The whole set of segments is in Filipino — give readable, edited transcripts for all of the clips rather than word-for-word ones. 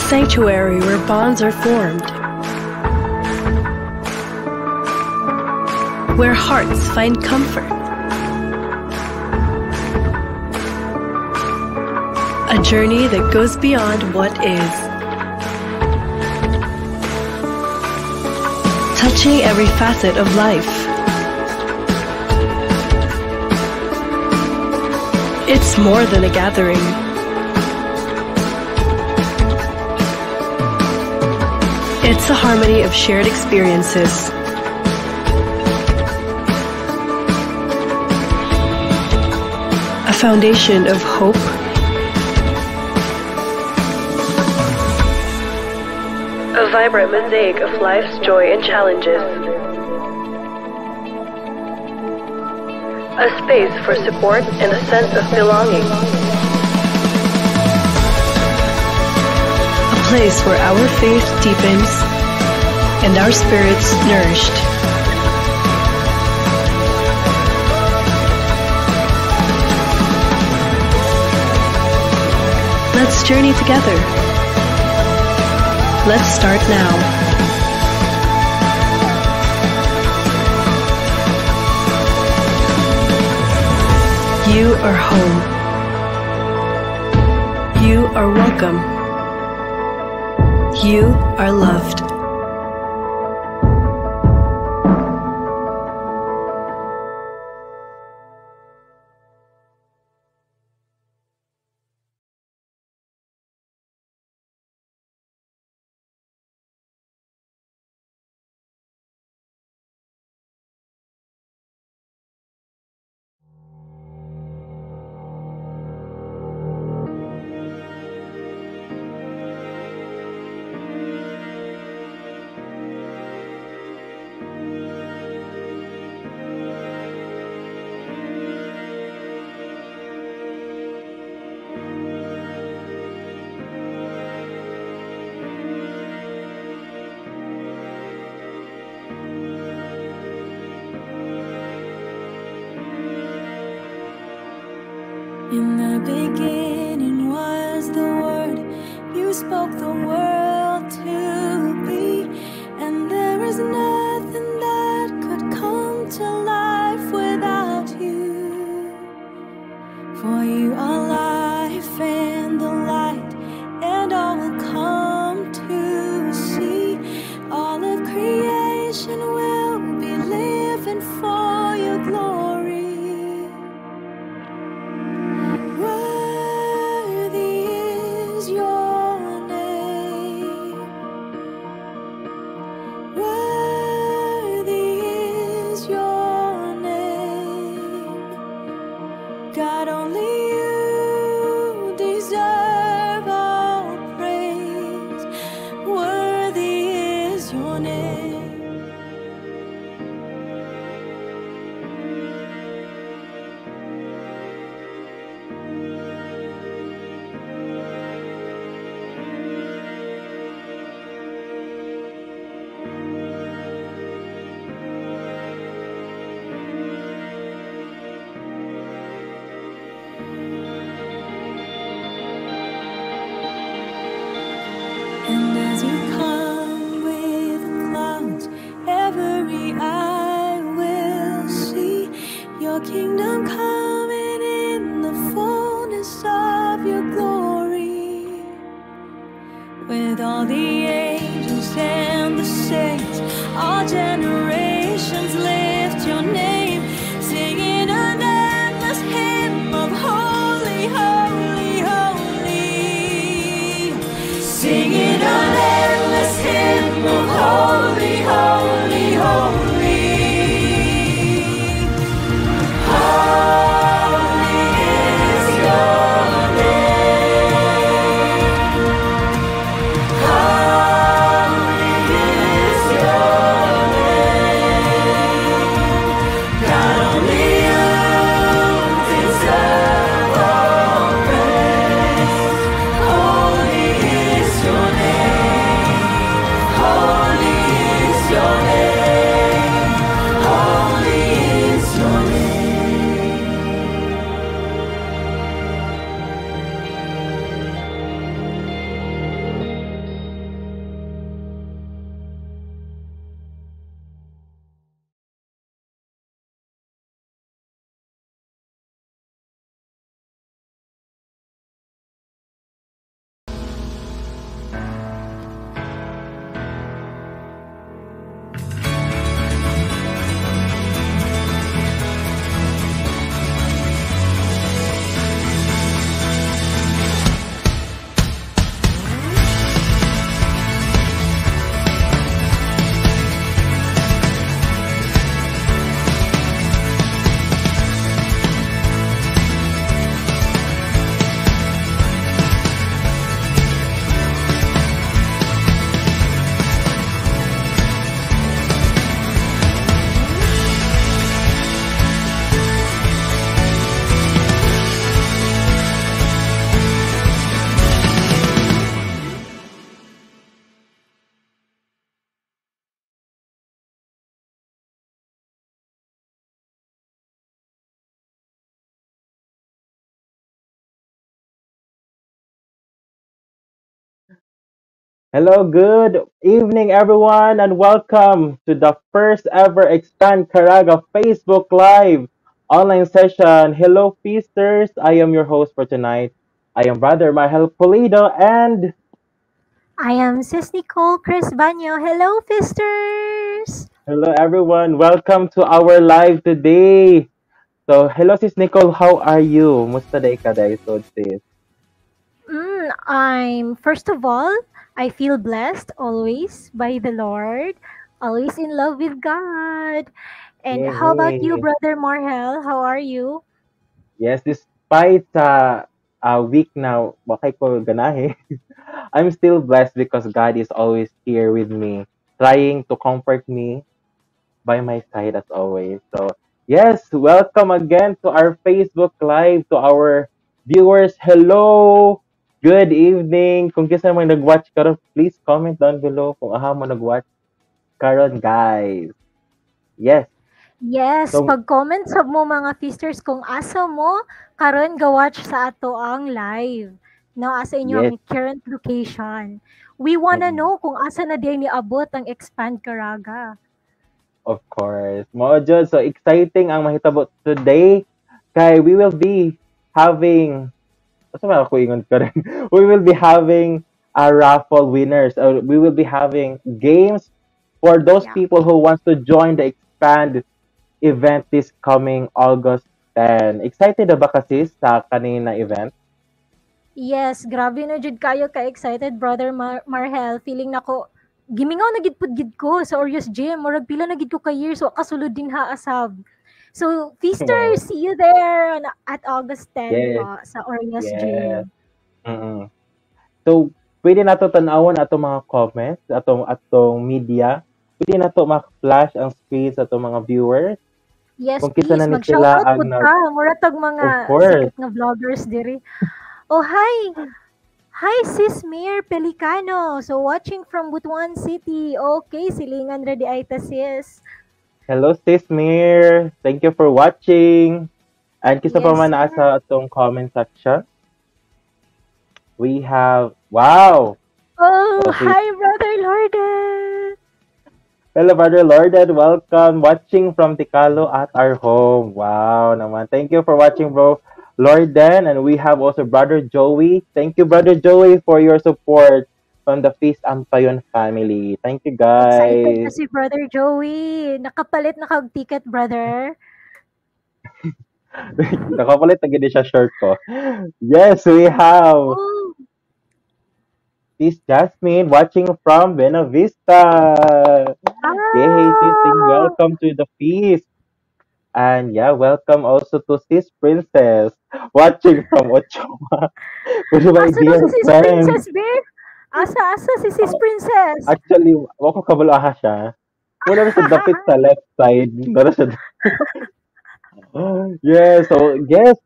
sanctuary where bonds are formed, where hearts find comfort. A journey that goes beyond what is, touching every facet of life. It's more than a gathering. It's a harmony of shared experiences. A foundation of hope, a vibrant mosaic of life's joy and challenges. A space for support and a sense of belonging. A place where our faith deepens and our spirits nourished. Let's journey together. Let's start now. You are home. You are welcome. You are loved. In the beginning was the Word, you spoke the world to be, and there is nothing that could come to life without you. For you are life and the light, and all will come to see. All of creation will be living for your glory. Worthy is your name. Hello, good evening, everyone, and welcome to the first ever Expand Caraga Facebook Live online session. Hello, feasters. I am your host for tonight. I am Brother Mahel Pulido, and I am Sis Nicole Chris Banyo. Hello, Fisters! hello, everyone. Welcome to our live today. So, hello, Sis Nicole. How are you? Musta day ka day, so sis? First of all, I feel blessed always by the Lord, always in love with God. And how about you, Yay! Brother Marhel? How are you? Yes, despite a week now, bakay ko ganahe. I'm still blessed because God is always here with me, trying to comfort me by my side as always. So, yes, welcome again to our Facebook Live, to our viewers. Hello! Good evening. Kung kisa mo nag-watch karon, please comment down below kung aha mo nag-watch karon, guys. Yes. Yes, So, pag-comment sa mo mga Fisters kung asa mo karon ga-watch sa ato ang live. No, asa inyo ang yes. current location. We wanna Mm-mm. know kung asa na din niabot ang Expand Caraga. Of course. Mao jud, so exciting ang mahitabo today kay we will be having asa man ako ingon ka rin? We will be having a raffle winners. We will be having games for those Yeah. people who wants to join the Expand event this coming August 10. Excited na ba kasi sa kanina event? Yes, grabe na jud kayo ka-excited, Brother Marhel. Feeling nako gimingaw na gid pud gid ko sa Orios Gym. Murag pila na gid ko ka years so kasulod din ha asab. So, Wow. Feasters, see you there at August 10 Yes, po sa Orios yes. Gym. Mm-mm. So, pwede na to tanawon ato mga comments, atong media. Pwede na to ma-flash ang screen sa atong mga viewers. Yes, Kung kisa na please ni sila mag-shoutout ang pud ka. Mura tag of mga course. sikat nga vloggers diri. Oh, hi. Hi, Sis Mayor Pelicano. So, watching from Butuan City. Okay, silingan ready ay ta, sis. Hello, Sis Mir. Thank you for watching. And kisa pa Yes, man naa sir. sa atong comment section, we have, wow! Oh, So, sis, hi, Brother Lorden. hello, Brother Lorden. Welcome. Watching from Tikalo at our home. Wow naman. Thank you for watching, bro. Lorden. And we have also Brother Joey. Thank you, Brother Joey, for your support from the Feast Ampayon family. Thank you, Excited na guys. si Brother Joey. Nakapalit na kag ticket, brother. Nakapalit na gid siya shirt ko. Yes, we have Oh, Sis Jasmine watching from Buena Vista. Yay, sis, and ah! welcome to the feast. And yeah, welcome also to Sis Princess watching from Ochoa. With my Asa na dear si Sis friend. Princess, babe? Asa si Sis Oh, Princess? actually, wako kabulaha siya. Wala na siya dapit sa left side. Wala siya. Yeah, so yes,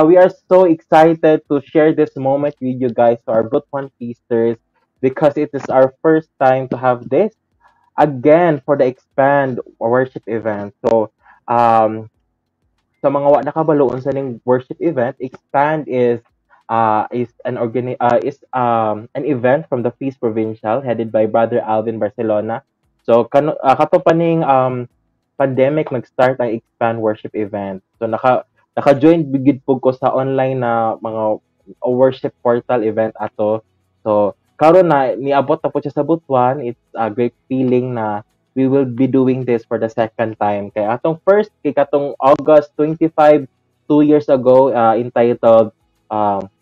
we are so excited to share this moment with you guys, to our One Feasters, because it is our first time to have this again for the Expand worship event. So, um, sa mga wa nakabalo sa ning worship event, Expand is an event from the Feast Provincial headed by Brother Alvin Barcelona. So kato pa ning pandemic nag-start ang Expand worship event. So naka-join bigid pug ko sa online na mga worship portal event ato. So karon na niabot na po siya sa Butuan. It's a great feeling na we will be doing this for the second time. Kaya atong first, kay katong August 25, 2 years ago, entitled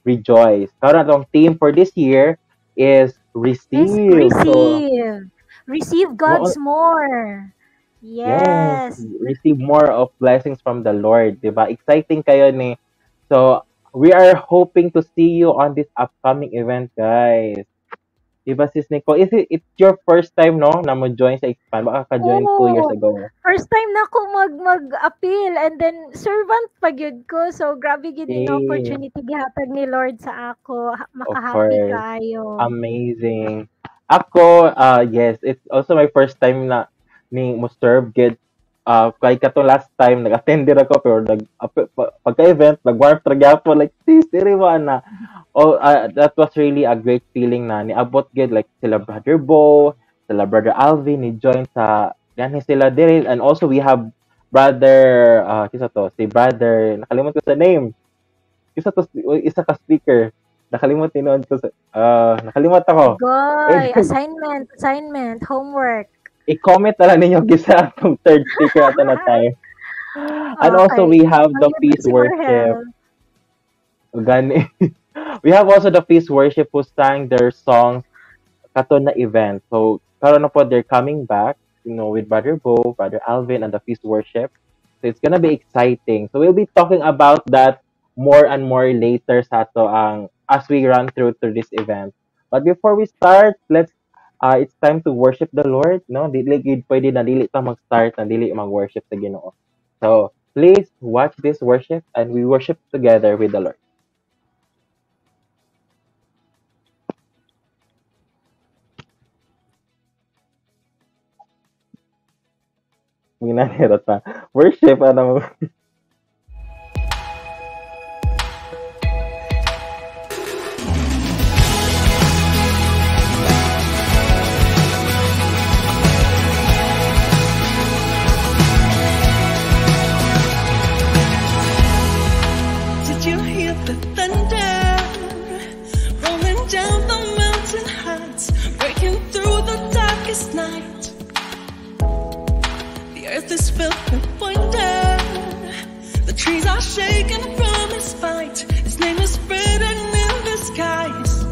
Rejoice. Karon atong theme for this year is Yes, Receive. So, receive. Receive mo, God's more. yes, Yes. receive more of blessings from the Lord, 'di ba? Exciting kayo ni. So, we are hoping to see you on this upcoming event, guys. 'Di ba, Sis Nicole? It's your first time, no, na mo join sa Expand? Baka ka-join 2 years Oo. ago. First time na ako mag-appeal and then servant pa gyud ko. So grabe gyud yung Yay! opportunity gihatag ni Lord sa ako. Of Maka-happy course. kayo. Amazing. Ako, yes, it's also my first time na ni mo serve gid kay kato last time nag-attend din ako pero pagka-event nag-warp tragyapon like sis diri wa na. Oh, that was really a great feeling na niabot gid like sila Brother Bo, sila Brother Alvin ni join sa yan sila diri, and also we have Brother kisa to si Brother nakalimot ko sa name. Kisa to isa ka speaker. Nakalimot tinuod ko sa nakalimot ako. Goy, assignment, homework. I-comment na lang ninyo gisa atong third speaker ato na time. And also we have the peace worship. Gani. We have also the peace worship who sang their songs kato na event. So karon na po they're coming back, with Brother Bo, Brother Alvin, and the peace worship. So it's gonna be exciting. So we'll be talking about that more and more later sa ato as we run through this event. But before we start, it's time to worship the Lord, no? Dili gid pwede na dili ta mag-start na dili mag-worship sa Ginoo. So, please watch this worship and we worship together with the Lord. Ginanirot pa. Worship ano Did you hear the thunder rolling down the mountain heights, breaking through the darkest night? The earth is filled with wonder. The trees are shaking from his fight. His name is written in the skies.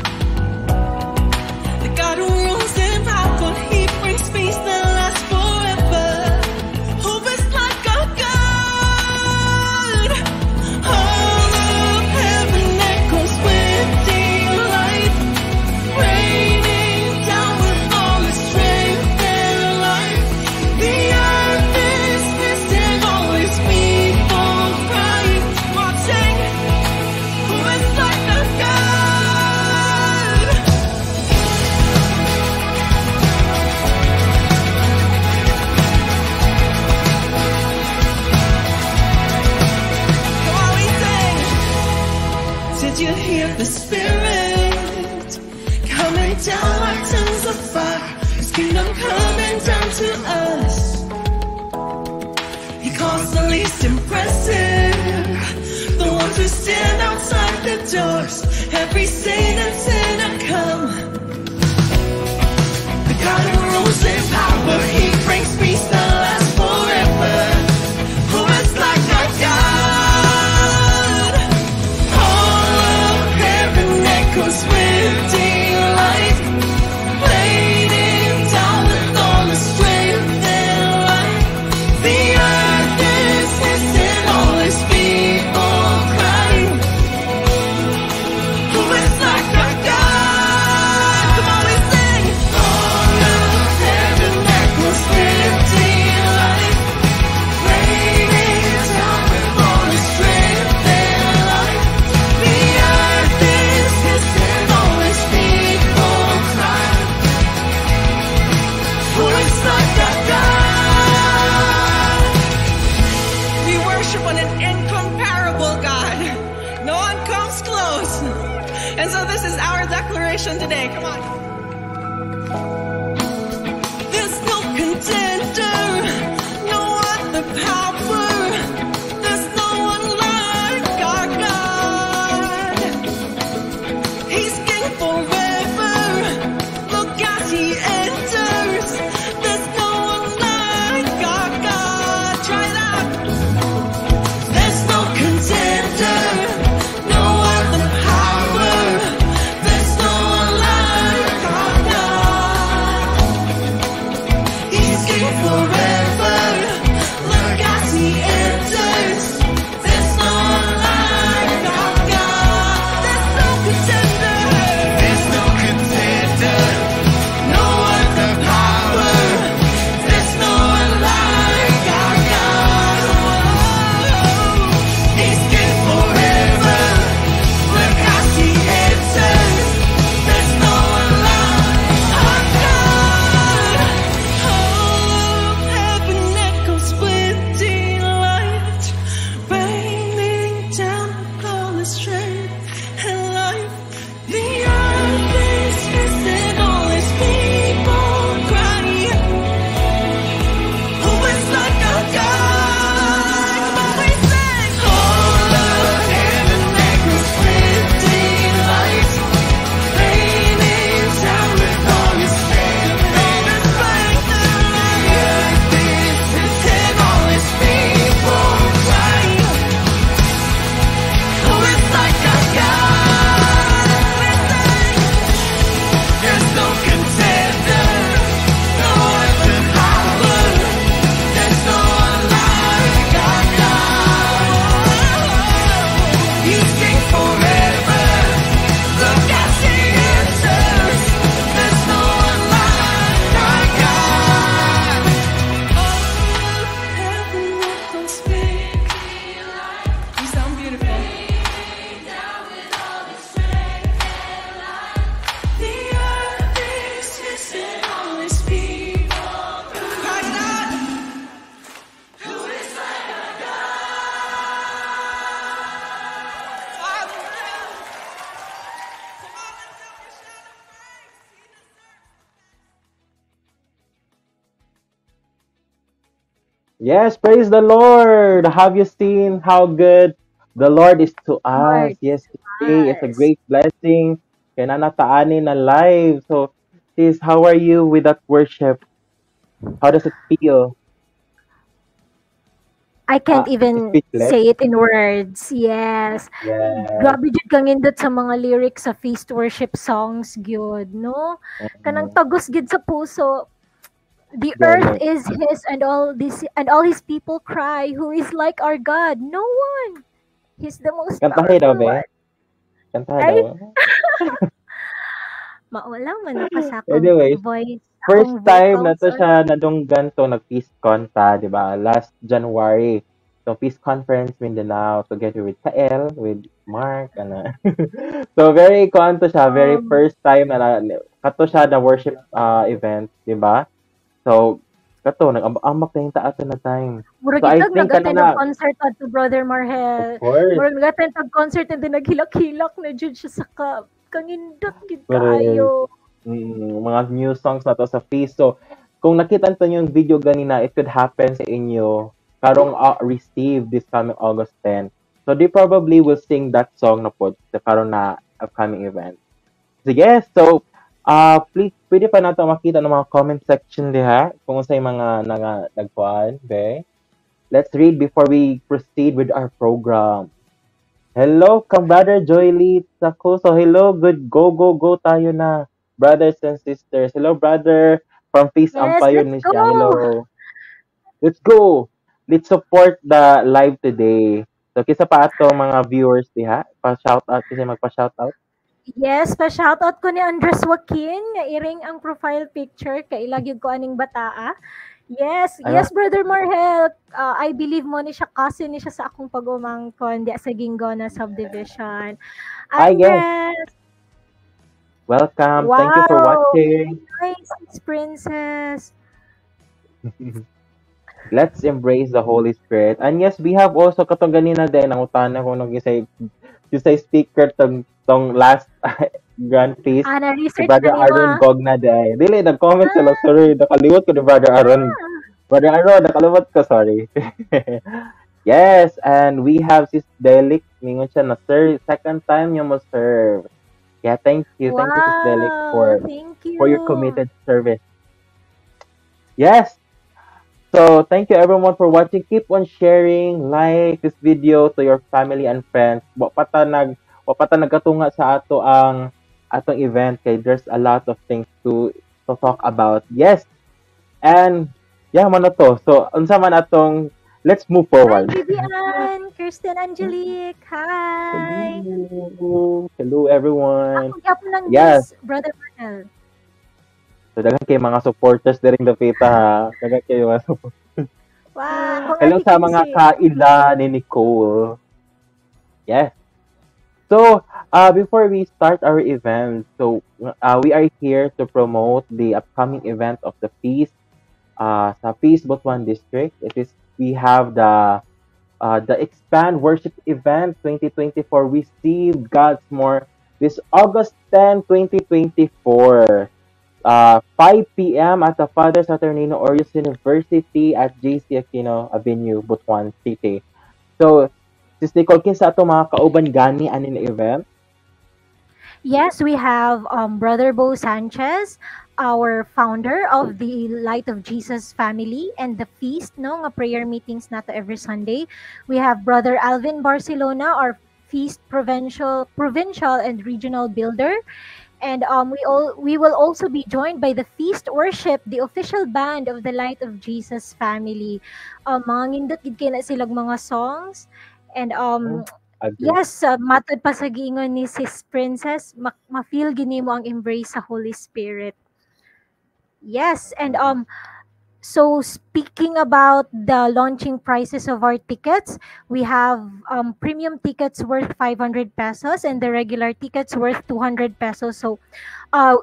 The God who rules in power, he brings peace that lasts forever. Hope is like a God. All of heaven echoes with delight, raining down with all his strength and light. The earth is missing all his people crying, watching. Who is like a God? Come on, we sing. Did you hear the Spirit coming down like tongues of fire? His kingdom coming down to us. He calls the least impressive, the ones who stand outside the doors. Every saint and sinner come. The God who rules in power, he brings peace that lasts forever. Who is like our God? All of heaven echoes with delight, raining down with all the strength and light. The earth is missing all his people crying. Who is like our God? Come on, we sing. All of heaven echoes with delight, raining down with all his strength and light. The earth is missing all his people crying. Who is like our God? We worship an incomparable God. No one comes close. And so this is our declaration today. Come on. There's no contender, no other power. There's no one like our God. He's king forever. Look as he enters. There's no one like our God. Try it out. There's no contender, no other power. There's no one like Yes, praise the Lord. Have you seen how good the Lord is to us? Lord. Yes, today is a Yes. great blessing. Kaya nataanin na live. So, sis, how are you with that worship? How does it feel? I can't even Speechless? say it in words. Yes. Yes. Grabe jud kang indot sa mga lyrics sa feast worship songs gyud, no? Kanang Mm, tagos gid sa puso. The earth gani. is his and all his people cry, who is like our God? No one. He's the most Kantahin daw, powerful be. one. Kantahin Ay, daw. mawala man ako sa akong Anyways, voice, first akong time na vocals to or siya nadunggan to nag-peace con ta, di ba? Last January. So, Peace Conference Mindanao together with Kael, with Mark, ano. So, very con to siya, very um first time kato siya na worship event, di ba? So, kato, nag-ambak na yung taas na time. murag So, I itag think, nag-attend og concert to Brother of Marhel. course, Murag nag-attend og concert and then naghilak-hilak na jud siya sa kangindot gid correct. kaayo. Mga new songs na to sa Feast. So, kung nakita niyo yung video ganina, it could happen sa inyo karong receive this coming August 10. So, they probably will sing that song na po sa karon na upcoming event. Sige, so, please, pwede pa natin makita ng mga comment section diha kung sa mga nagpuan, be. Let's read before we proceed with our program. Hello, brother Joy Lee Sako. So, hello, good go, go, go tayo na, brothers and sisters. Hello, brother from Peace Yes, Empire let's ni siya. go. Hello. Let's go. Let's support the live today. So, kisa pa ato mga viewers diha, pa-shout out kasi magpa-shout out. Yes, pa-shoutout ko ni Andres Joaquin nga iring ang profile picture kay ilagyud ko aning bataa. Yes, Ano? yes Brother Marhel. I believe mo ni siya cousin ni siya sa akong pag-umangkon di sa Gingona subdivision. Hi, guys. Andres, Welcome. Thank you for wow, watching. nice princess. Let's embrace the Holy Spirit. And yes, we have also katong ganina din ang utana ko nung yung say speaker tong last grand feast si Na-research na Brother ni Aaron mo. Gogna day. Dili nag-comment sila, sorry, nakalimot ko ni Brother Aaron. Brother Aaron, nakalimot ko, sorry. Yes, and we have Sis Delic, mingon siya na, sir, second time niyo mo serve. Yeah, thank you. Thank you, Sis Delic, Wow, thank for your you. committed service. Yes, so, thank you everyone for watching. Keep on sharing, like this video to your family and friends. Wa pa ta nagkatunga sa ato ang atong event kay there's a lot of things to talk about. Yes. And yeah man na to. So, unsa man atong let's move Hi, forward. Vivian, Kirsten, Angelique. Hi. Hello everyone. Ako gyapon lang Yes. this, Brother Marhel. So, daghan kay mga supporters diring dapita ha. Daghan kay mga Wow, kung Hello Ate sa mga Kinsey. kaila ni Nicole. Yes. So, before we start our event, so we are here to promote the upcoming event of the Feast, sa Feast Butuan District. We have the Expand Worship Event 2024. Receive God's More this August 10, 2024. 5 p.m. at the Father Saturnino Orius University at JC Aquino Avenue, Butuan City. So, Sis Nicole, kinsa ato mga kauban gani anin na event? Yes, we have Brother Bo Sanchez, our founder of the Light of Jesus family and the feast, no, nga prayer meetings nato every Sunday. We have Brother Alvin Barcelona, our feast provincial and regional builder. And we will also be joined by the Feast Worship, the official band of the Light of Jesus family. Mga ngindot gid kay na silang mga songs. And Agree. yes, matod pa sa giingon ni Sis Princess, ma-feel gini mo ang embrace sa Holy Spirit. Yes, and so speaking about the launching prices of our tickets, we have premium tickets worth 500 pesos and the regular tickets worth 200 pesos. So uh,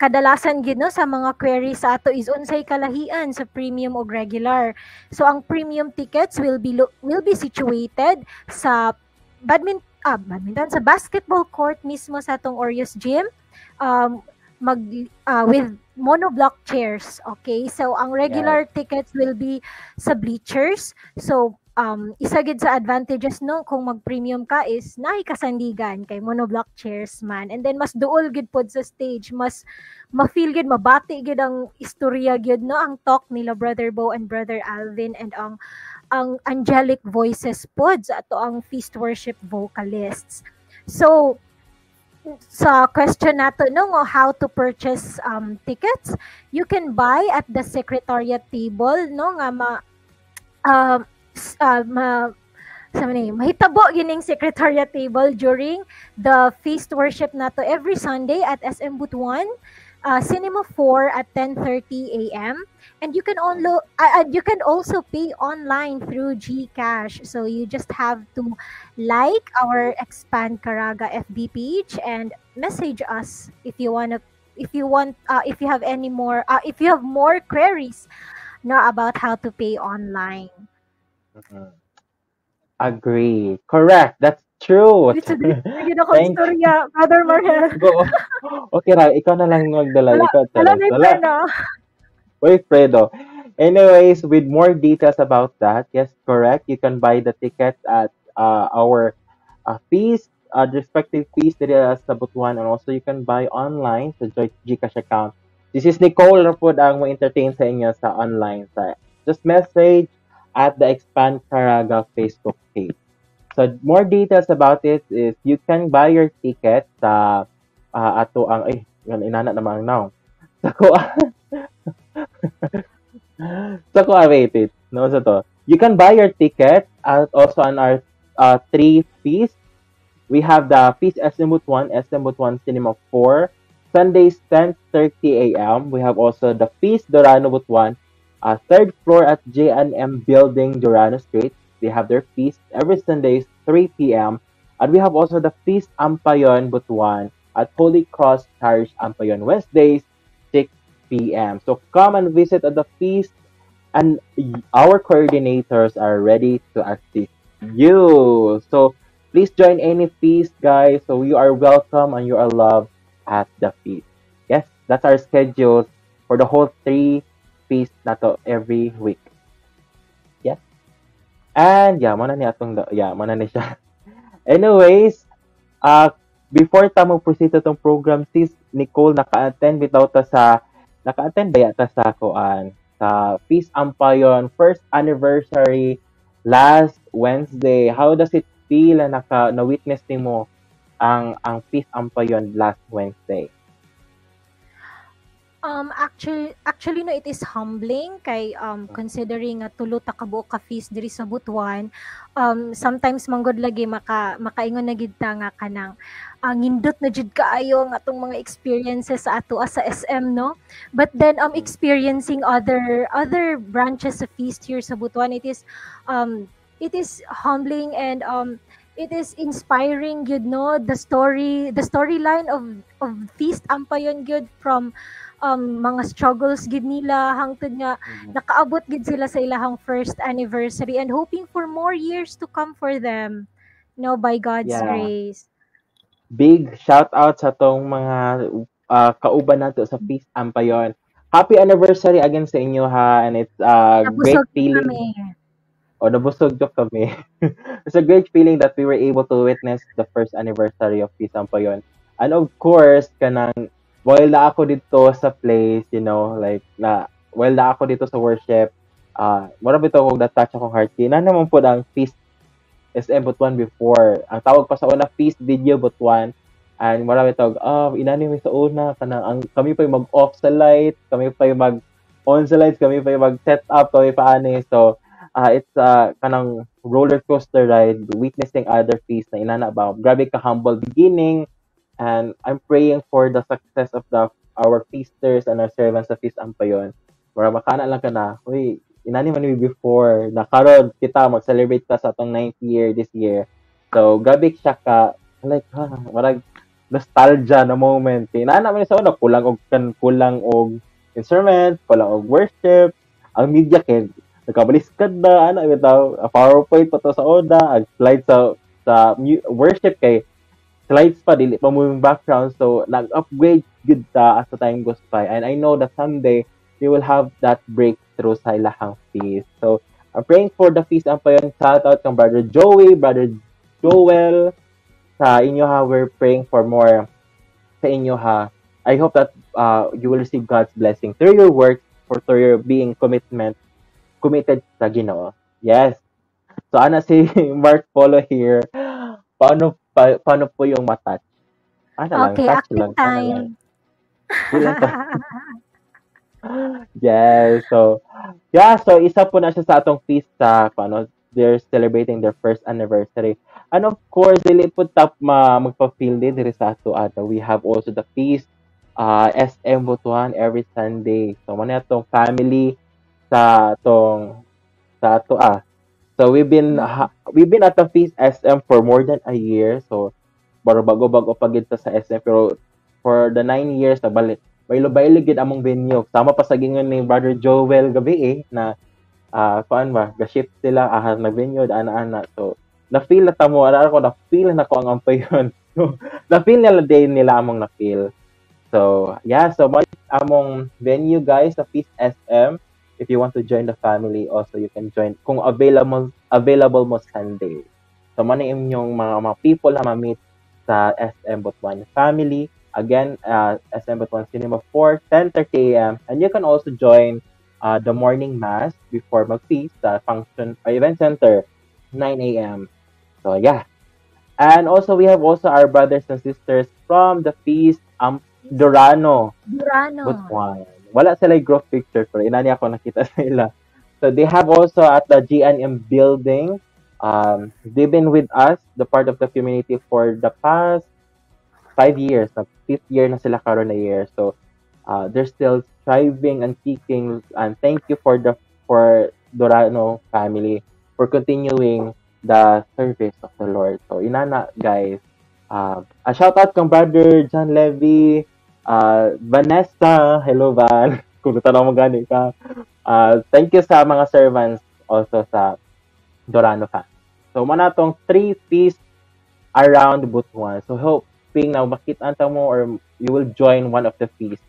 kadalasan gid no sa mga queries sa ato is unsay kalahian sa premium o regular. So ang premium tickets will be situated sa badminton sa basketball court mismo sa atong Orius Gym. Um, with monoblock chairs. Okay, so ang Yes. regular tickets will be sa bleachers. So isa gid sa advantages no kung mag-premium ka is naay kasandigan kay monoblock chairs man, and then mas duol gid pod sa stage, mas ma-feel gid, mabati gid ang istorya gid no, ang talk nila Brother Bo and Brother Alvin, and ang angelic voices pod sa ato ang feast worship vocalists. So sa question nato no nga how to purchase tickets, you can buy at the secretariat table no nga uh, sa man mahitabo gining secretariat table during the feast worship nato every Sunday at SM Butuan, Cinema 4 at 10:30 a.m. And you can also pay online through GCash. So you just have to like our Expand Caraga FB page and message us if you if you have any more if you have more queries no about how to pay online. Mhm. Agree. Correct. That's true. It's a yun akong Thank istorya, Brother Marhel. Go. Okay ra, ikaw na lang magdala. Wala, Ikaw, wala Charles. may Wala. pena. Uy, Fredo. Anyways, with more details about that, yes, correct. You can buy the tickets at our fees, respective fees that sa Butuan, and also you can buy online sa Joy Gcash account. This is Nicole na po ang mo-entertain sa inyo sa online. Just message at the Expand Caraga Facebook page. So more details about it is you can buy your ticket sa ato ang yan inana naman now. Sa ko sa ko wait. No sa to. You can buy your ticket at also on our three fees. We have the Feast SM Butuan, SM Butuan Cinema 4, Sundays 10:30 a.m. We have also the Feast Dorano Butuan, third floor at J&M Building, Dorano Street. They have their feast every Sundays 3 p.m. And we have also the Feast Ampayon Butuan at Holy Cross Parish Ampayon Wednesdays 6 p.m. So come and visit at the feast, and our coordinators are ready to assist you. So please join any feast, guys. So you are welcome and you are loved at the feast. Yes, that's our schedule for the whole three feast na to every week. Yes. And yeah, mana ni atong mana ni siya. Anyways, before ta mo proceed sa tong program, sis Nicole naka-attend ba yata sa kuan sa Feast Ampayon first anniversary last Wednesday. How does it feel na na-witness nimo ang Feast Ampayon last Wednesday? Actually no, it is humbling kay considering nga tulo ta ka buok ka feast diri sa Butuan. Sometimes manggod lagi makaingon na gid ta nga kanang ngindot na jud kaayo nga atong mga experiences sa ato sa SM no. But then experiencing other branches of feast here sa Butuan, it is humbling, and it is inspiring gud no, the storyline of Feast Ampayon gud, from mga struggles gid nila hangtod nga nakaabot gid sila sa ilahang first anniversary, and hoping for more years to come for them, no, by God's Yeah. grace. Big shout out sa tong mga kauban nato sa Feast Ampayon. Happy anniversary again sa inyo ha, and it's a great Nabusog feeling. kami. Nabusog jo kami. It's a great feeling that we were able to witness the first anniversary of Feast Ampayon. And of course, kanang while na ako dito sa place, like while na ako dito sa worship, marami ito kung na-touch akong heart. Na naman po ang Feast SM Butuan before. Ang tawag pa sa una, Feast Video Butuan. And marami ito, inani mo sa una, kami pa yung mag-off sa light, kami pa yung mag-on sa lights, kami pa yung mag-set up, kami pa ani. So, it's kanang roller coaster ride, witnessing other feasts na inana ba. Grabe ka humble beginning, and I'm praying for the success of our feasters and our servants sa Feast Ampayon. Para makana lang ka na, uy, inani man mi before, na karon kita mag-celebrate ta sa atong 9th year this year. So, grabe siya ka, like, marag nostalgia na moment. Inana man sa una, kulang og instrument, kulang og worship, ang media kay nakabaliskad na bitaw, a PowerPoint pa to sa oda, ag slide sa worship kay slides pa, dili pa mo yung background. So, nag-upgrade good ta as the time goes by. And I know that someday, we will have that breakthrough sa ilahang feast. So, I'm praying for the feast. Ang pa yun, shout out kang Brother Joey, Brother Joel, sa inyo ha. We're praying for more sa inyo ha. I hope that you will receive God's blessing through your work, for through your being committed sa Ginoo. Yes. So, ana si Mark Polo here. Paano po yung matouch? Ano lang, Okay, touch acting lang. Ano lang. time. Bilang to. Yes. So, yeah. So, isa po na siya sa atong feast sa, they're celebrating their first anniversary. And of course, dili po tap magpa-feel din diri sa ato ato. We have also the feast, SM Butuan every Sunday. So, mo na itong family sa ato So we've been at the Feast SM for more than a year. So bago-bago pa gid sa SM, pero for the 9 years na balik baylo gid among venue. Sama pa sa gingon ni Brother Joel gabi na kuan ba ga-shift sila nag-venue ana. So na-feel na tamo na-feel na ko ang ampayon. So na-feel nila among na-feel. So yeah, so among venue guys sa Feast SM. If you want to join the family, also you can join kung available mo Sunday. So man yung mga people na ma-meet sa SM Butuan family. Again, SM Butuan Cinema 4, 10:30 a.m. And you can also join the morning mass before mag-feast sa function or event center 9 a.m. So yeah. And also we have also our brothers and sisters from the feast Durano. Butuan. Wala sila yung group picture pero inani ako nakita sila. So they have also at the GNM building. They've been with us, the part of the community for the past 5 years. 5th year na sila karon na year. So they're still striving and kicking. And thank you for Dorano family for continuing the service of the Lord. So inana guys. A shout out kang Brother John Levy. Vanessa, hello Van. Kung tanong mo gani ka. Thank you sa mga servants also sa Dorano fan. So, mana tong 3 feasts around Butuan. So, hoping na makita mo or you will join one of the feasts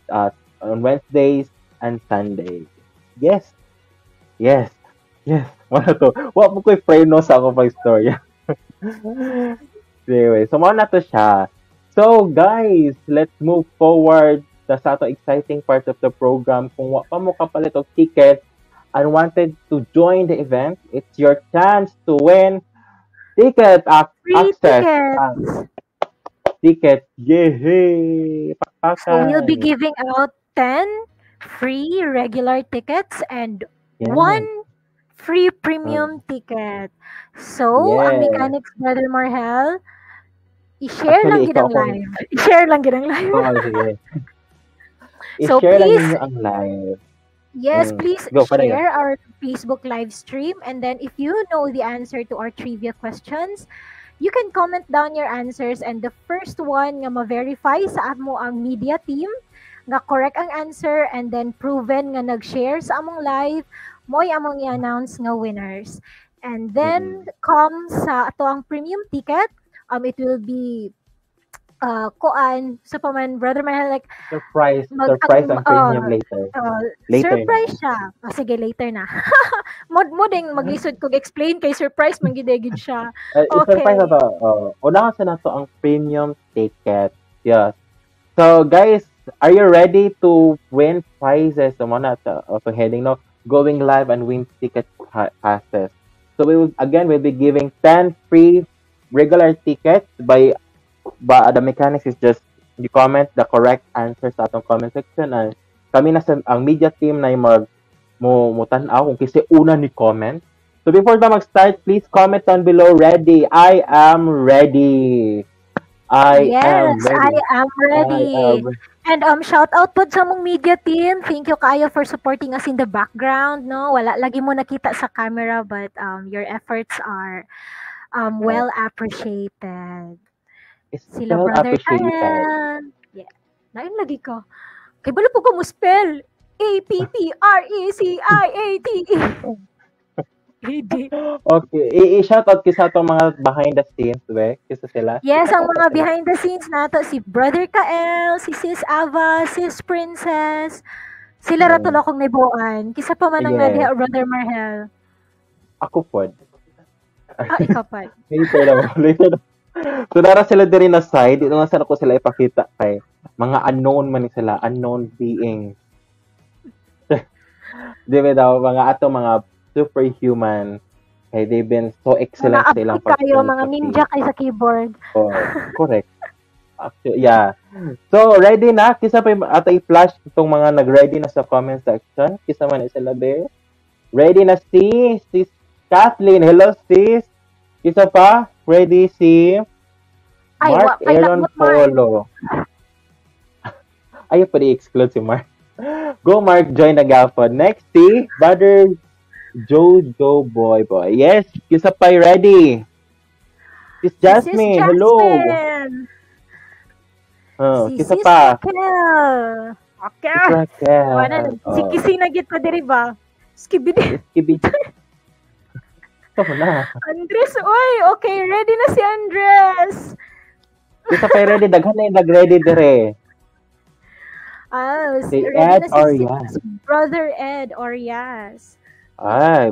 on Wednesdays and Sundays. Yes. Mana to. Wa mo ko'y freno sa ako pag storya. Anyway, so mana to siya. So guys, let's move forward sa ato exciting part of the program. Kung wa pa mo kapalit og ticket and wanted to join the event, it's your chance to win ticket Free access. Ticket. Yay! So we'll be giving out 10 free regular tickets and 1 free premium ticket. So, ang mechanics, Brother Marhel, i-share lang gid ang live. I-share lang gid ang live. Oo, sige. So I-share lang please, ninyo ang live. yes, please Go, share our Facebook live stream. And then if you know the answer to our trivia questions, you can comment down your answers. And the first one nga ma-verify sa amo ang media team nga correct ang answer and then proven nga nag-share sa among live, mo'y among i-announce nga winners. And then come sa ato ang premium ticket. It will be kuan sa paman Brother Mahal like surprise ang premium later. Surprise siya. Sige, later na. Mo ding maglisod kog explain kay surprise man gid siya. Okay. Surprise na to. Una sa nato ang premium ticket. Yes. So guys, are you ready to win prizes? So muna also heading no going live and win ticket passes. So we'll be giving 10 free regular tickets by the mechanics is just you comment the correct answer sa atong comment section and kami na sa ang media team na mutan-aw kung kasi una ni comment. So before na mag-start, please comment down below ready. I am ready. I am ready. And shout out po sa mong media team. Thank you kayo for supporting us in the background, no? Wala lagi mo nakita sa camera but your efforts are well appreciated. Sila well Brother appreciated. Ryan. Yeah. Nain lagi ka. Kay balo po ko mo spell. APPRECIATE. Hindi. Okay, i-shoutout kisa itong mga behind the scenes, we. Kisa sila. Yes, ang I-shoutout mga sila. behind the scenes nato, si Brother Kael, si Sis Ava, Sis Princess, sila ra Mm. tulo akong nibuan. Kisa pa man ang Yes. nadiha, Brother Marhel. Ako po. Ikaw pa. Later na. Later na. So, nara sila diri na side. Dito nga sana ko sila ipakita kay mga unknown man ni sila. Unknown beings. Di ba daw, mga ato mga superhuman. Kay they've been so excellent sa ilang Mga kayo, mga philosophy. ninja kayo sa keyboard. Oh, correct. Actually, yeah. So, ready na? Kisa pa ato i-flash itong mga nag-ready na sa comment section. Kisa man na sila there. Ready na si Kathleen. Hello, sis. Kisa pa. Ready si Ay, Mark kay Aaron lakmot, Mark. Polo. Ayaw pa i-exclude si Mark. Go, Mark. Join na gapon. Next, si Brother Jojo Boy. Yes, kisa pa ready. Sis Jasmine. Sis Hello. Jasmine. Si Kisa Sis pa. Raquel. Okay. Sis Raquel. Wala na. Si Kisi na git pa diri ba? Skibidi. Skibidi. Ito na. Andres, oy, okay, ready na si Andres. Kisa pa ready. Daghan na yung nag-ready dire. Si Ready Ed na Orias. si Brother Ed Orias.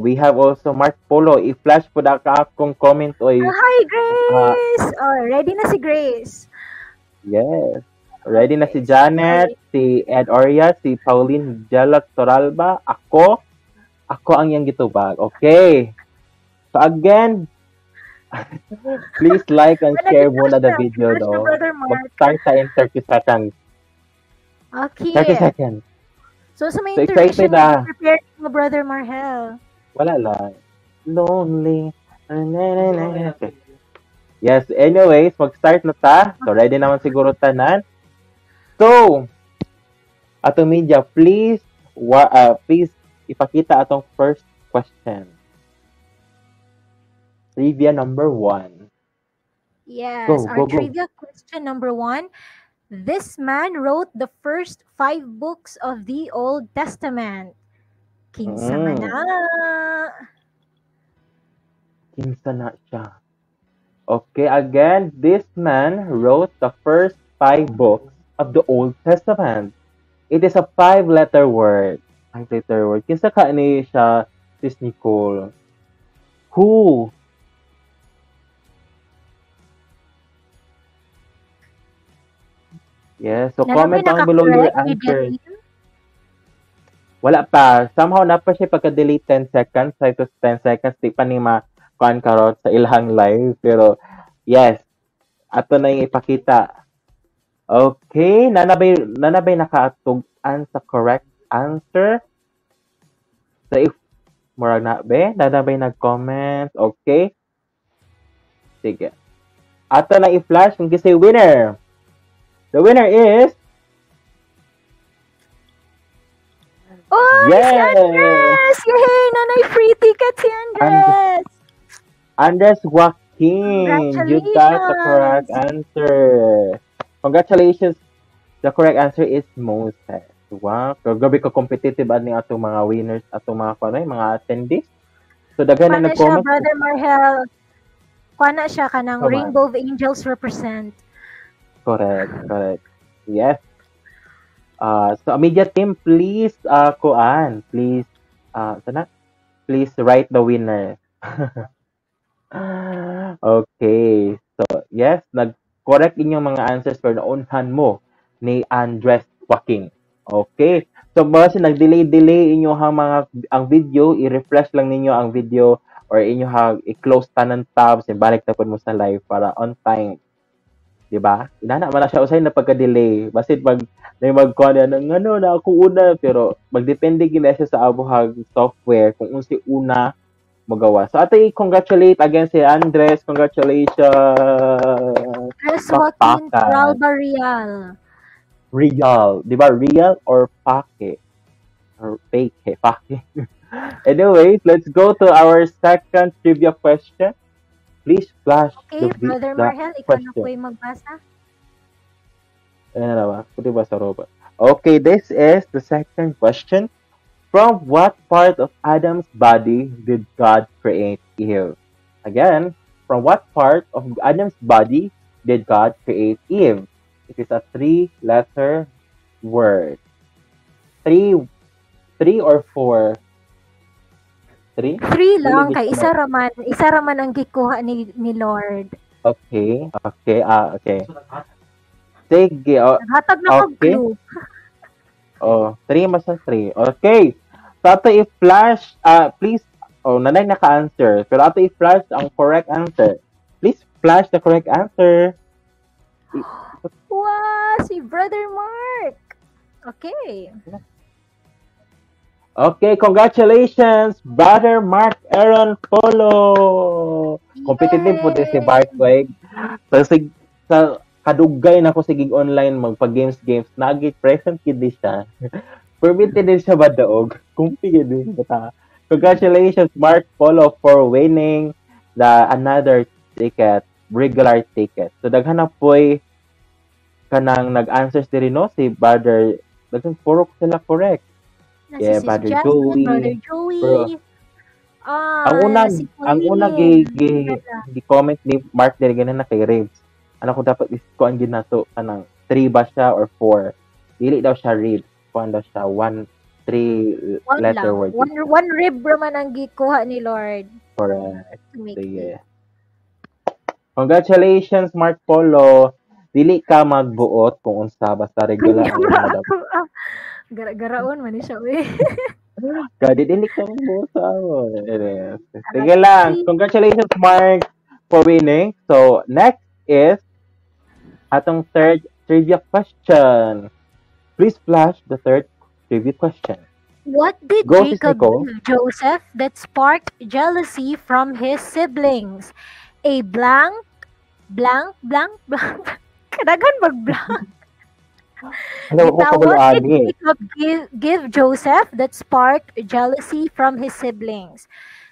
We have also Mark Polo. I-flash po na ka akong comment. Oy. Hi, Grace. Ready na si Grace. Yes. Ready na si Janet, si Ed Orias, si Pauline Jalak Toralba. Ako ang iyang gitubag. Okay. So again, please like and share muna the video though. Brother Mark. Mag-start sa in 30 seconds. Okay. 30 seconds. So sa may So, intermission excited na. prepare mo, Brother Marhel. Wala lang. Lonely. Okay. Yes, anyways, mag-start na ta. So, ready naman siguro tanan. So, ato media, please ipakita atong first question. Trivia number 1. Yes, Go, our go, go. trivia question number 1. This man wrote the first 5 books of the Old Testament. Kinsa man na? Kinsa na siya? Okay, again, this man wrote the first 5 books of the Old Testament. It is a 5-letter word. 5-letter word. Kinsa ka ni siya, Sis Nicole? Who? Yes, so comment down below your answers. Wala pa. Somehow na pa siya pagka-delete 10 seconds. Sa ito 10 seconds, di pa ni ma-kuhan karot sa ilang live. Pero, yes. Ato na yung ipakita. Okay. Nanabay nakaatugan sa correct answer. So, if murag na be, nanabay nag-comment. Okay. Sige. Ato na i-flash kung kasi winner. The winner is... Oh, Yes! si Andres! Yay! Nanay free ticket si Andres! Andres Joaquin, you got the correct answer. Congratulations. The correct answer is Moses. Wow. So, gabi ka competitive ani atong mga winners, atong mga attendees. So, daghan na Kuha na siya, nag-comment. Brother Marhel. Kuha na siya kanang Come on. Rainbow of Angels represent. Correct. Yes. So, media team, please, please write the winner. Okay. So, yes, nag-correct inyong mga answers pero naunhan mo ni Andres Joaquin. Okay. So, basta nag-delay inyo ang video, i-refresh lang ninyo ang video or inyo i-close tanan tabs, balik na po mo sa live para on time. Diba? Inana man na siya usay na pagka-delay. Basit mag-call yan, na ako una. Pero magdepende gina siya sa abuhag software kung unsi una magawa. So, ato i-congratulate again si Andres. Congratulations! Andres Joaquin Toralba Real. Real. Diba? Real or pake? Or fake? Pake. Anyways, let's go to our second trivia question. Please flash Okay, Brother Marhel, ikaw na po yung magbasa. Ano na ba? Pwede ba sa robot? Okay, this is the second question. From what part of Adam's body did God create Eve? Again, from what part of Adam's body did God create Eve? It is a three-letter word. Three, three or four? Three? Three Dili lang gid kay siya isa raman ang gikuha ni Lord. Okay, okay, okay. Sige, Naghatag na kog okay. clue. Three mas ang three. Okay. So, ato i-flash, please, nanay naka-answer. Pero ato i-flash ang correct answer. Please flash the correct answer. Wow, si Brother Mark. Okay. Okay, congratulations, Brother Mark Aaron Polo. Competitive po din si Mark Wade. So, sa kadugay na ko sigig online magpa-games nagit present kid siya. Permitted din siya ba daog? Kumpige din bata. Congratulations, Mark Polo, for winning another ticket, regular ticket. So daghan na po'y kanang nag-answers diri no si Brother, daghan puro sila correct. Yeah, Brother Joey. Brother Joey. Bro. Si Ang una gi-comment ni Mark diri ganan na kay Ribs. Ano ko dapat kuan gid nato kanang 3 ba siya or 4? Dili daw siya Ribs. Kuan daw siya 3 letter word. One rib raman ang gikuha ni Lord. Correct. Sige. Congratulations, Mark Polo. Dili ka magbuot kung unsa basta regular ang Gara-garaon man ni siya we. Gadi dili ka magbuot sa amon. Sige lang. Congratulations, Mark, for winning. So, next is atong third trivia question. Please flash the third trivia question. What did Go, Jacob Nicole. do, Joseph, that sparked jealousy from his siblings? A blank. Kadagan mag-blank. Ano ko Now, kabalo what did ani? Jacob give Joseph that sparked jealousy from his siblings?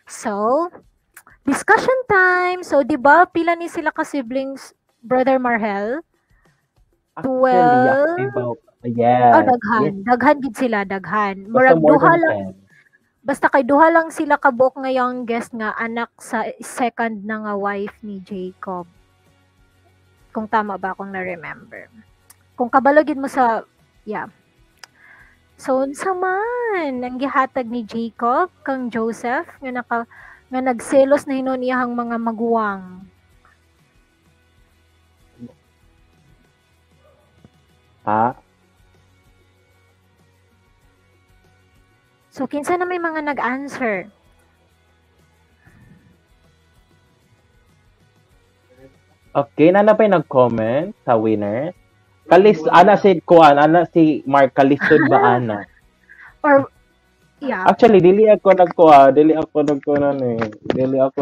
So, discussion time. So, di ba, pila ni sila ka-siblings, Brother Marhel? Yeah. Daghan. Daghan gid sila, daghan. Basta Murag more duha than lang. Basta kay duha lang sila kabuok nga youngest nga anak sa second na nga wife ni Jacob. Kung tama ba akong na-remember. Kung kabalogid mo sa, yeah. So, unsa man ang gihatag ni Jacob kang Joseph nga nagselos na hinon iyahang mga maguwang. Ha? So, kinsa na may mga nag-answer? Okay, na pa'y nag-comment sa winner. Ana si Mark kalisod ba ana? Or, yeah. Actually, dili ako nagkuha Dili ako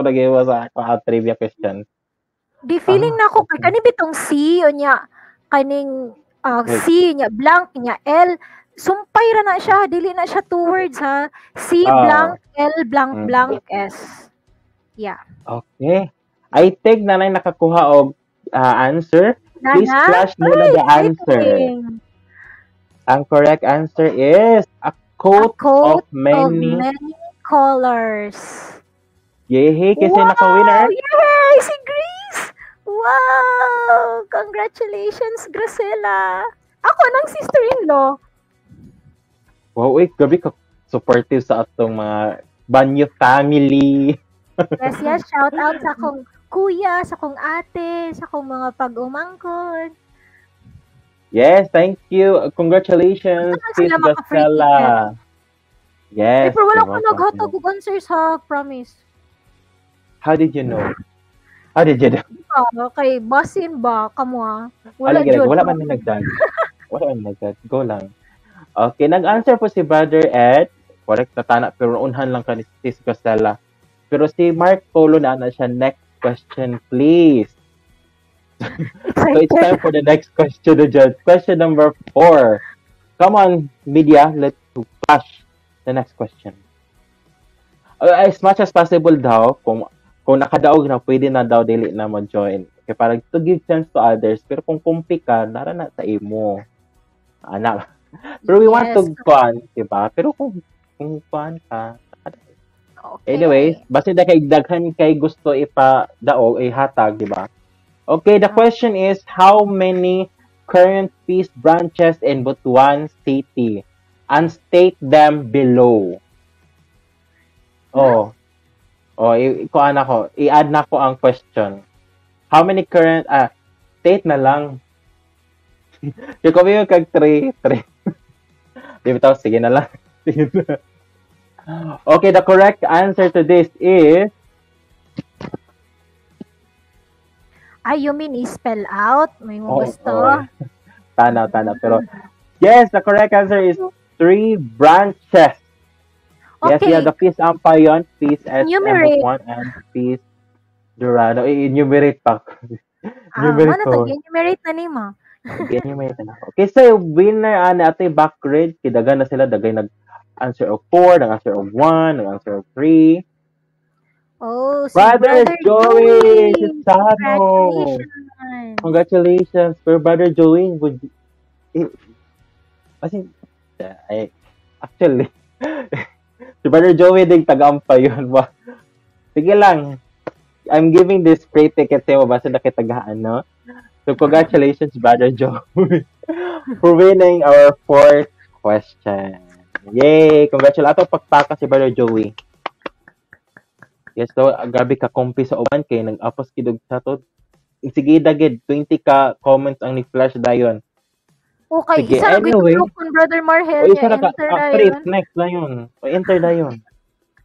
nag-iwa sa trivia question. Di feeling na ako kay kani bitong C o nya kaning C nya blank nya L sumpay ra na siya, dili na siya two words ha. C blank L blank blank S. Yeah. Okay. I think nanay nakakuha og answer. Please flash mo na the answer. Ang correct answer is a coat of many colors. Yay! Kasi naka-winner. Yay! Si Grace! Wow! Congratulations, Gracela! Ako ng sister-in-law. Wow, grabe ka supportive sa atong mga Banyo family. Yes. Shout out sa akong kuya, sa akong ate, sa akong mga pag-umangkon. Yes, thank you. Congratulations, Sis Gracela. Yes. Pero wala ko naghatag og answer sa promise. How did you know? Okay, basin ba kamo? Wala man nagdag. Go lang. Okay, nag-answer po si Brother Ed. Correct na tana pero unhan lang ka ni Sis Gracela. Pero si Mark Polo na siya. Next question, please. So it's time for the next question to judge. Question number 4. Come on, media, let's flash the next question. As much as possible daw, kung nakadaog na, pwede na daw dili na mag-join. Kaya parang to give chance to others. Pero kung kumpi ka, narana sa imo. Anak. Pero we want to diba? Pero kung kung kuan ka. Okay. Anyways, basta daghan kay gusto ipa-daog ihatag, di ba? Okay, the Ah. question is how many current feast branches in Butuan City? And state them below. Oh. Oh, kuan ako. I-add na ko ang question. How many current state na lang. Yung kami yung kag 3. Di ba tao? Sige na lang. Okay, the correct answer to this is You mean i-spell out? May mo gusto? Tanaw. Pero, yes, the correct answer is 3 branches. Yes, Okay. we have the Peace Ampayon, Peace Enumerate. SM1, and Peace Durano. I-enumerate pa. Ano to? Enumerate na ni mo. I-enumerate na ako. Okay, so winner ato yung backgrade. Kidagan na sila. Dagay nag-answer of 4, nag-answer of 1, nag-answer of 3. Oh, si Brother Joey Joey! Chisano! Congratulations. For Brother Joey, actually, si Brother Joey din taga-ampa yun. Sige lang. I'm giving this free ticket sa'yo. Basta nakitagaan, no? So, congratulations, Brother Joey, for winning our 4th question. Yay! Congratulations. Ato pagpaka si Brother Joey. Yes, so, grabe ka kompi sa uban kay nag-apos kidog sa to. Sige dagid 20 ka comments ang ni-flash dayon. Okay, Sige, isa lang anyway. kung Brother Marhel O isa niya, na ka, enter na free, yun. next na yun. O enter na yun.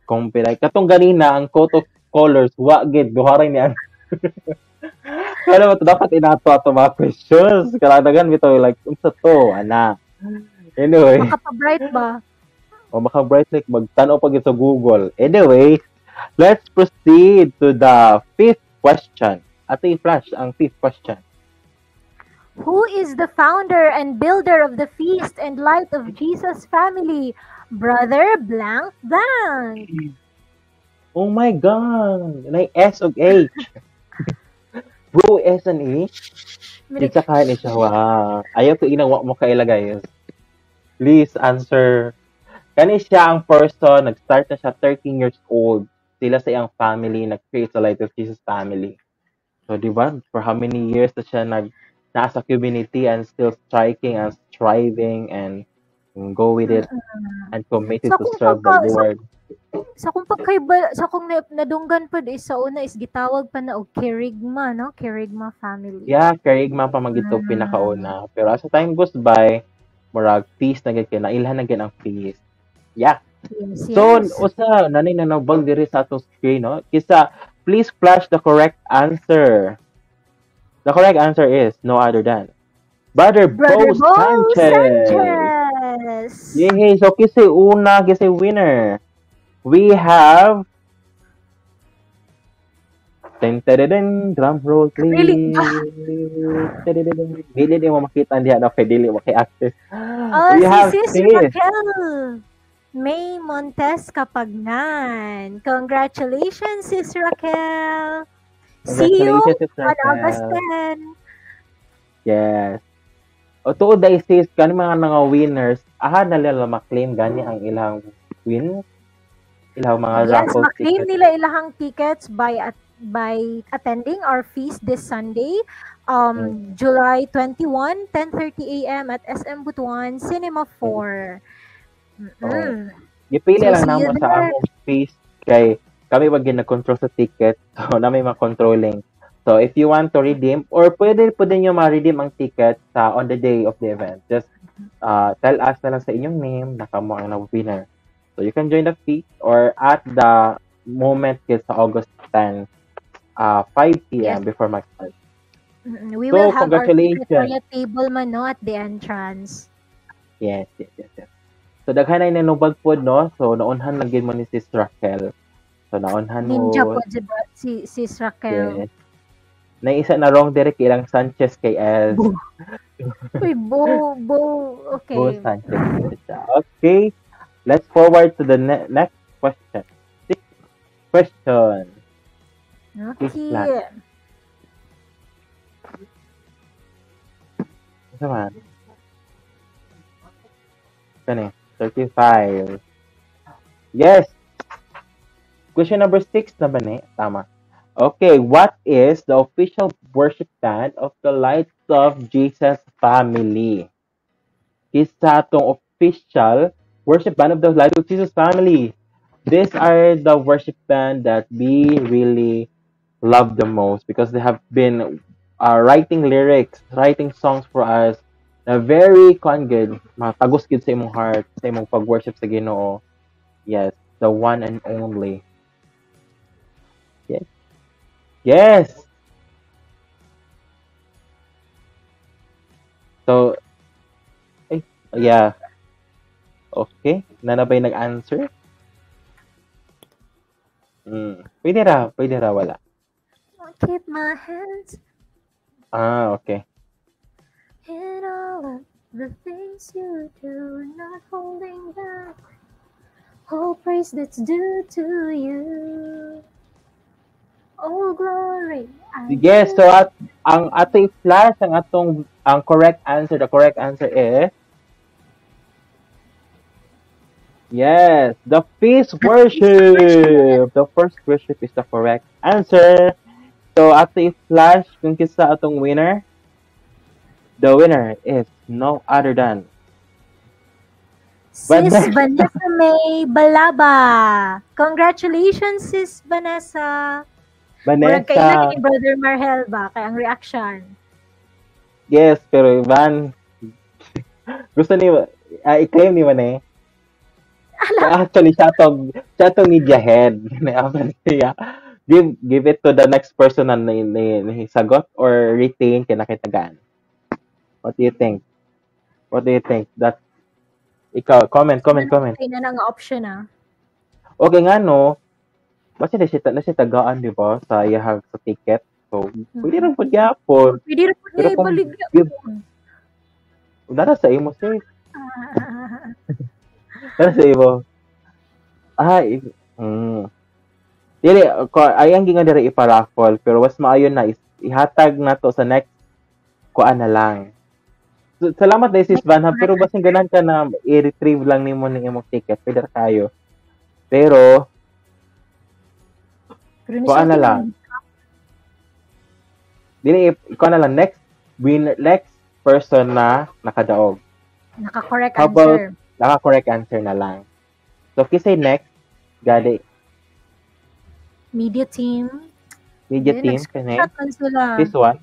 Kompi like. Katong ganina, ang coat of colors, wagid, duharay niya. Kaya mo, dapat inato ato mga questions. Kaladagan bitaw, like, unsa to, ana. Anyway. Makapabright ba? O maka-bright like, magtanaw pag sa Google. Anyway, let's proceed to the 5th question. Ato i-flash ang 5th question. Who is the founder and builder of the Feast and Light of Jesus family? Brother blank blank. Oh my God! May S o H. Bro, S and H? Di sa kain siya. Wow. Ayaw ko inawa mo kailagay. Please answer. Kani siya ang person, nag-start na siya 13 years old. Sila sa iyang family, nag-create sa Light of Jesus family. So, di ba? For how many years na siya nasa community and still striking and striving and go with it and committed to serve the Lord. Sa kung nadunggan pa is sa una is gitawag pa na og Kerigma, no? Kerigma family. Yeah, Kerigma pa magito pinakauna. Pero as time goes by, murag feast na gid nailhan na gid ang feast. Yeah. Yes, So, yes. usa nanay na nagbag diri sa atong screen, no? Kisa, please flash the correct answer. The correct answer is no other than Brother Bo Sanchez. Yay! So, kisi una, kisi winner. We have drum roll please. Really? Dili di mo makita diha na dili mo kay access. We have Sis Raquel May Montes Kapagnan. Congratulations, Sis Raquel. See you on August 10. Yes. O tuod dai sis kani mga winners, na nila ma-claim gani ang ilang win. Ilang mga raffle ma-claim nila ilahang tickets by attending our feast this Sunday, July 21, 10:30 a.m. at SM Butuan Cinema 4. Gipili lang namo sa among feast kay kami wag gina-control sa ticket, so na may ma-controlling. So if you want to redeem or pwede nyo ma-redeem ang ticket sa on the day of the event, just tell us na lang sa inyong name na kamo ang winner. So you can join the feast or at the moment sa August 10, 5 p.m. before my start. We will have our secretariat table man, no, at the entrance. Yes. So daghan ay nanubag pod, no? So naunhan lang gid mo ni Sis Raquel. So naunhan mo. Ninja po si Sis Raquel. Yes. Naisa na wrong direct ilang Sanchez kay Els. Uy, Bo. Okay. Bo Sanchez. Okay. Let's forward to the next question. 6th question. Okay. Come on. 35. Yes. Question number 6 naman eh. Tama. Okay, what is the official worship band of the Lights of Jesus family? Isa tong official worship band of the Lights of Jesus family. These are the worship band that we really love the most because they have been writing lyrics, writing songs for us na very good, matagos gid sa imong heart, sa imong pag-worship sa Ginoo. Yes, the one and only. Yes. Yes. So, eh, yeah. Okay. Nanabay nag-answer? Pwede ra, wala. Keep my hands Okay. in all of the things you do, not holding back. All praise that's due to you. All glory. Yes, so ang ating flash, ang correct answer, the correct answer is yes, the peace worship. The first worship is the correct answer. So ating flash kung kisa atong winner. The winner is no other than Sis Vanessa May Balaba. Congratulations, Sis Vanessa. Murag kailan Vanessa. ni Brother Marhel ba? Kaya ang reaction. Yes, pero Van, gusto ni i-claim ni man eh. Actually, siya tong media head. Siya. Give it to the next person na ni sagot or retain kay nakitagaan. What do you think? What do you think? That ikaw, comment. Kaya na nga option ah. Okay nga no, basta na siya tagaan, di ba? Sa iyahag sa ticket. So, pwede rin po gyapon. Pwede rin po Pero niya kung ibaligya. dara sa imo safe. Dara sa imo. Ay, Dili, ayang gingan dira iparaffle, pero was maayo na ihatag na to sa next kuan na lang. So, salamat dahil sis Vanhab, pero basing ganan ka na i-retrieve lang nimo ng imong ticket, pwede ra kayo. Pero, kuan na lang. Dili, kuan na lang, next person na nakadaog. Naka-correct How about, answer. naka-correct answer na lang. So, kisay next, gali, Media team. media Ayun, team, nag-screenshot man sila. this one.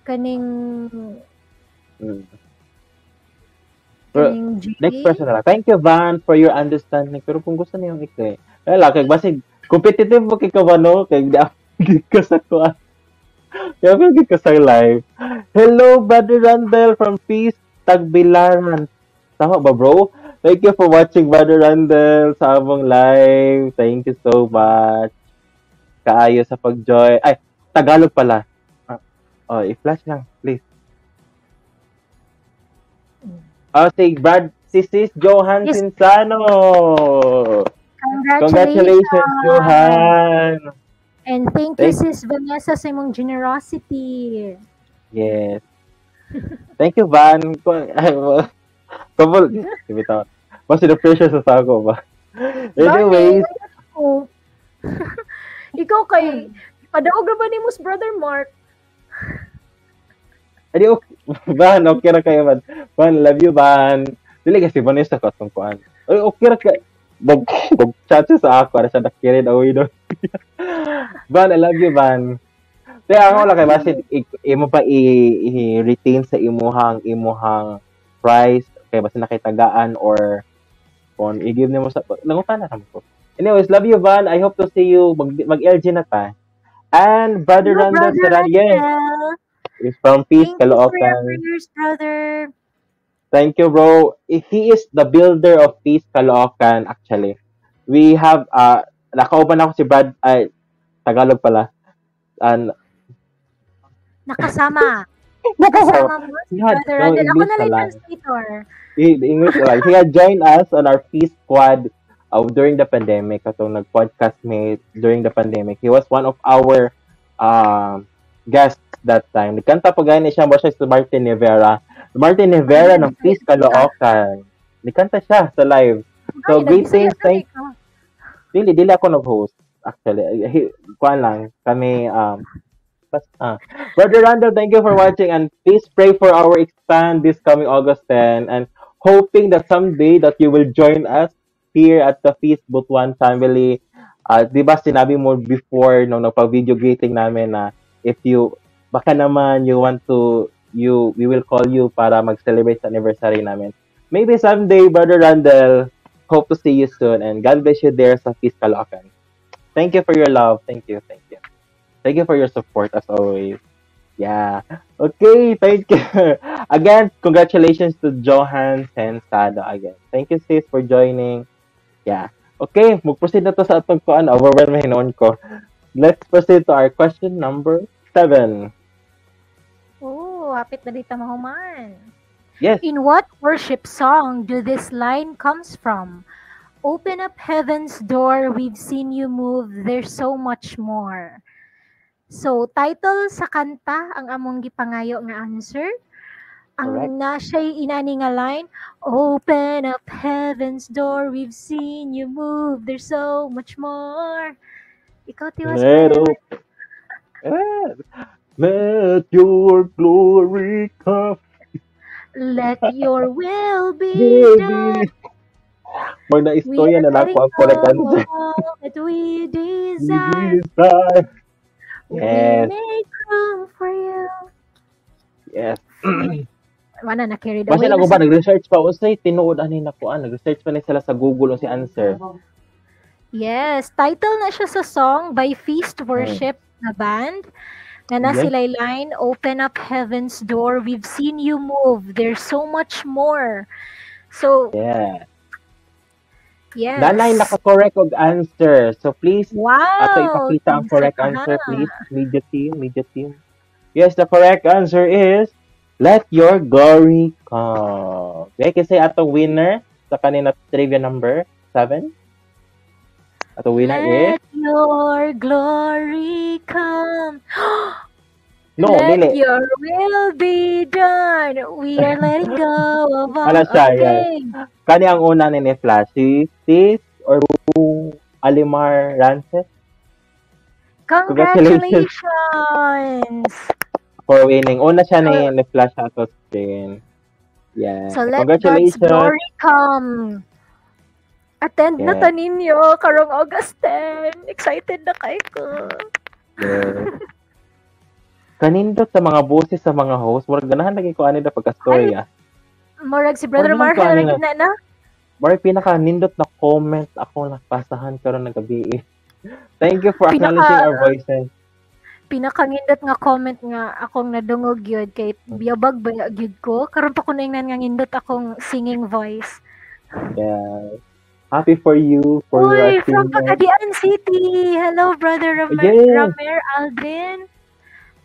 Kaning Mm. Pero, kaning G. next person na lang. Thank you, Van, for your understanding. Pero kung gusto niyo ikay, wala, kay basig, competitive mo kay Kawano, kay di ka sa kuan. Kaya ka sa live. Hello, Brother Randall from Peace, Tagbilaran. Tama ba, bro? Thank you for watching, Brother Randall, sa among live. Thank you so much. Kaayo sa pag-join. Ay, Tagalog pala. I-flash lang, please. Si Sis Johan Yes. Sinsano. Congratulations, Johan. And thank you, Sis Vanessa, sa imong generosity. Yes. Thank you, Van. Kabul. Bitaw. Mas the pressure sa sako ba? Anyways, Oh. Ikaw kay padaog na ba ni Mus Brother Mark? adi okay. Van, okay ra kayo, Van. Van, love you, Van. Dili kasi Vanessa ko tong kuan. Ay, okay ra ka. Bog chat siya sa ako ara sa dakirin away do. Van, I love you, Van. Kaya ako lang kay basit imo pa i-retain sa imuhang price kay basta nakitagaan or kung i-give nimo sa nangutan na ko. Anyways, love you, Van. I hope to see you mag-LG na ta. And Brother Randall Saran, yes, is from Peace, Thank you for your Caloocan. prayers, brother. Thank you, bro. He is the builder of Peace, Caloocan, actually. We have, nakauban ako si Brad, Tagalog pala. And, Nakasama. so, Nakasama mo si Yeah, Brother no, Randall. Ako English na lang na lang. translator. the English like he had joined us on our Peace Squad during the pandemic. Katong nag-podcast mate during the pandemic. He was one of our guests that time. Nagkanta pa gani siya mo siya si Martin Rivera. Martin Rivera ng Peace Caloocan. Nagkanta siya sa live. So, Ay, nagbisaya greetings. dali ka. Dili ako nag-host. Actually, kuan lang. Kami, Brother Randall, thank you for watching, and please pray for our expand this coming August 10, and hoping that someday that you will join us here at the Feast Butuan family. Di ba sinabi mo before nung nagpa-video greeting namin na if you baka naman you want to we will call you para mag-celebrate sa anniversary namin. Maybe someday, Brother Randall. Hope to see you soon, and God bless you there sa Feast Caloocan. Thank you for your love. Thank you. Thank you for your support as always. Yeah. Okay, thank you. Again, congratulations to Johan Sensado again. Thank you, sis, for joining. Yeah. Okay, mag-proceed na to sa atong kuan. Overwhelmed hinon ko. Let's proceed to our question number 7. Oh, hapit na dito mahuman. Yes. In what worship song do this line comes from? Open up heaven's door, we've seen you move, there's so much more. So, title sa kanta ang among gipangayo nga answer. Correct. Ang nasa'y inani nga line, open up heaven's door, we've seen you move, there's so much more. Ikaw, Tiwas, Let your glory come. let your will be done. Mag na istorya na lang ko ang correct answer. That we desire. Yes. We make room for you. Yes. Wala na carried Basta away. ako ba nag-research pa usay tinuod ani na kuan, nag-research pa ni sila sa Google o si answer. Yes, title na siya sa song by Feast Worship na band. Na Yes. sila line, open up heaven's door, we've seen you move, there's so much more. So, Yeah. yes. Nanay naka-correct og answer. So please Wow! ato ipakita ang correct Aha. answer, please. Media team. Yes, the correct answer is let your glory come. Okay, kasi atong winner sa kanina trivia number 7. Atong winner is Let your glory come. no, Let dili. your will be done. We are letting go of all. Ano siya, Okay. Kani ang una ni Flash, si Sis or Alimar Rances Congratulations. for winning. Una siya ni Flash sa ato screen. Yeah. So let God's Congratulations. glory come. Attend na Yeah. ta ninyo karong August 10. Excited na kay ko. Yeah. Kanindot sa mga boses sa mga host, murag ganahan lagi ko ani da pagka-storya. Murag si Brother Wala naman Marhel ko, na na. Murag pinaka nindot na comment ako napasahan karon ng gabi. Thank you for acknowledging our voices. Pinakangindot nga comment nga akong nadungog yun kay biyabag ba gyud ko. Karon pa ko na nga ngindot akong singing voice. Yeah. Happy for you for your Uy, from achievement. Pagadian City. Hello, Brother Yes. Ramer Aldrin.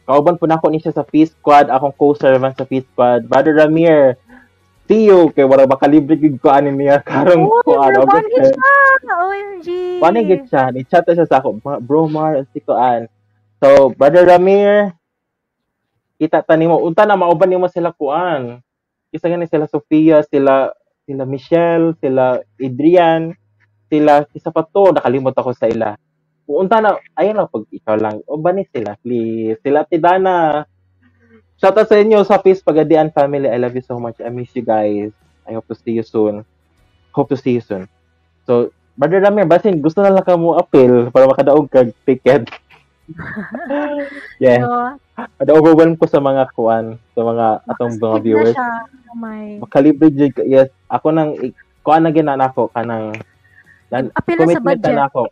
Kauban po na ako ni siya sa Feast Squad, akong co-servant sa Feast Squad. Brother Ramir, see you kay wala makalibre gid ko ani niya karong Uy, kuan Roman August 10. siya. OMG. Paano gid siya? I-chat na siya sa ako, Bro Mar, si Kuan. So, Brother Ramir, kita tanimo, unta na mauban nimo sila Kuan. Isa gani sila Sofia, sila Michelle, sila Adrian, sila isa pa to, nakalimot ako sa ila. Unta na, ayun lang pag ikaw lang, uban ni sila, please. Sila Tidana. Shout out sa inyo sa Feast Pagadian family. I love you so much. I miss you guys. I hope to see you soon. So, Brother Ramir, basin, gusto na lang ka mo appeal para makadaog kag ticket. Yeah. So, Ada-overwhelm ko sa mga kuan, sa mga atong mga skip na viewers. siya. May Makalibre jud ka. Yes, ako nang kuan na ginan ako kanang apil na sa commitment budget. na ako.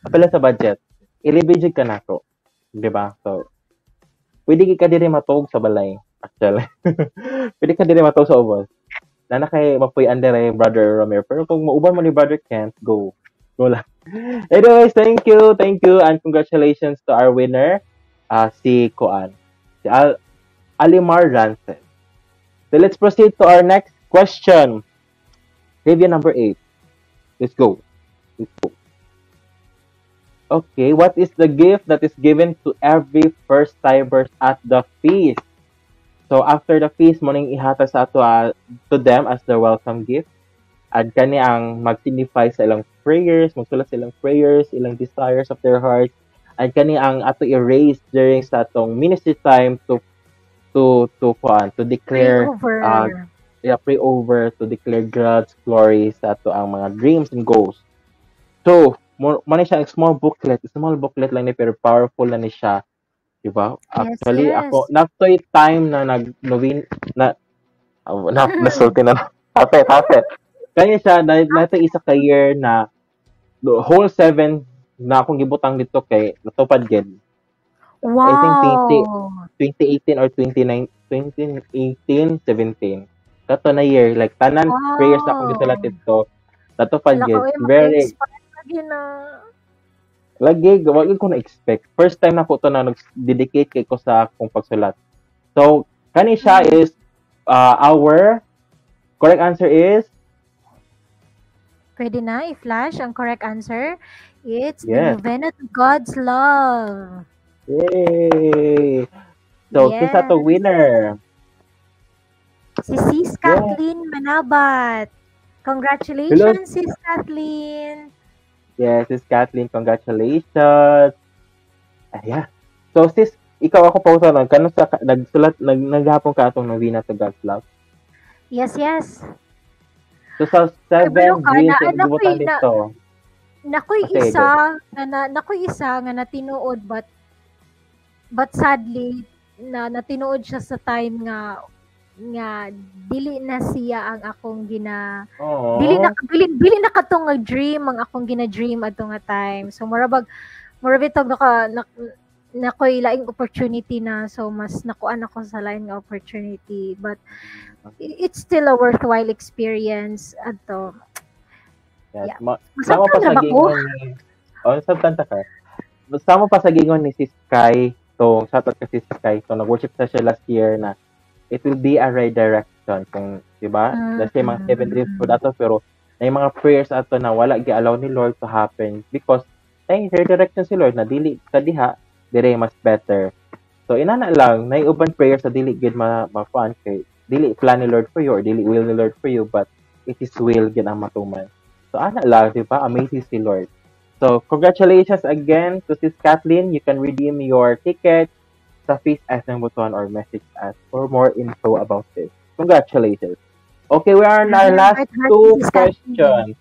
Apil sa budget. Ilibre jud ka nako. Di ba? So, pwede ka diri matog sa balay. Actually. Pwede ka diri matog sa ubos. Na kay mapuy andere Brother Ramir. Pero kung mauban mo ni Brother Kent, go. Go lang. Anyways, thank you, and congratulations to our winner, si Kuan, si Alimar Rances. So let's proceed to our next question. Trivia number 8. Let's go. Okay, what is the gift that is given to every first timers at the feast? So after the feast, morning ihata sa ato to them as their welcome gift. at kani ang mag-signify sa ilang prayers, magsulat sa ilang prayers, ilang desires of their heart, at kani ang ato erase during sa atong ministry time to Pray declare over. pray over to declare God's glory sa ato ang mga dreams and goals. So, mo na siya small booklet lang ni pero powerful na ni siya, di ba? Yes, Actually, yes. ako natoy time na nag-novin na nasulti na hapet. Kaya siya nato isa ka year na the whole 7 na akong gibutang dito kay natupad gid. I think Wow. 2018 or 2018, 17. Kato na year, like tanan prayers na akong gisulat Wow. dito. Natupad Wala ka, gid. uy, Very maka-expire lagi na. lagi wag ko na expect. First time na ko to na nag-dedicate kay ko sa akong pagsulat. So, kani siya is our correct answer is Pwede na i-flash ang correct answer. It's the yes. Novena to God's Love. Yay! So, kisa to Yes. winner. Si Sis Kathleen Manabat. Congratulations, Sis Kathleen. Yes, Sis Kathleen, congratulations. Yeah. So, sis, ikaw ako pa usalan. Kano sa nagsulat, naghapon ka atong novena to God's love? Yes, yes. So, sa 7 pero dreams kana, yung gibutan dito. Nakoy Okay, isa nga natinuod but sadly natinuod siya sa time nga dili na siya ang akong Oh. dili na katong nga dream ang akong gina-dream adto nga time. So murabag tog nakoy laing opportunity na, so mas nakuan ako sa lain nga opportunity, but it's still a worthwhile experience adto. Yes. Yeah. Sama pa sa Masabtan ra ba ko? gingon ni sabtan ta ka. Sama pa sa gingon ni Sis Sky to shoutout ka Sis Sky to nag-worship sa siya last year na it will be a redirection kung di ba? Kasi mga 7 dreams po dato pero may mga prayers ato na wala gi-allow ni Lord to happen because ay redirection si Lord na dili sa diha dire mas better. So inana lang nay uban prayers sa dili gid ma-fun kay dili plan ni Lord for you or dili will ni Lord for you, but it is will gid ang matuman. So ana lang, di ba? Amazing si Lord. So congratulations again to Sis Kathleen. You can redeem your ticket sa Feast SM button or message us for more info about this. Congratulations. Okay, we are on our last Heart, two Sis Kathleen. questions.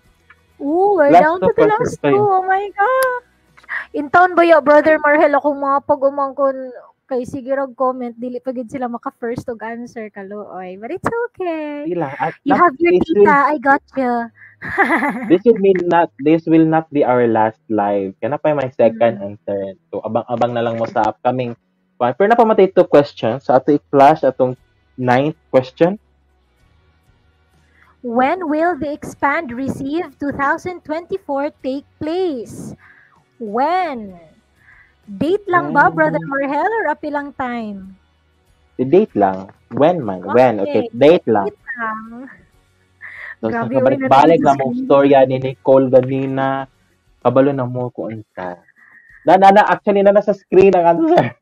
Ooh, we're Last down two to the last questions two. tayo. Oh my God. In town ba ya, Brother Marhel, akong mga pag-umangkon kay sige rag comment, dili pa gid sila maka-first og answer kaluoy. But it's okay. Di lang. You have your tita, I got you. This will not be our last live. Kaya na pa may second and third. So abang-abang na lang mo sa upcoming. Pero na pa matay 2 questions. Sa ato i-flash atong 9th question. When will the Expand Receive 2024 take place? When? Date lang ba, Brother Marhel, or apilang time? The date lang. When man? When? Okay, date lang. Date lang. So, sa Grabe, kabalik-balik uy, na mong storya ni Nicole ganina, kabalo na mo kung unsa. Actually, na nasa screen ang answer.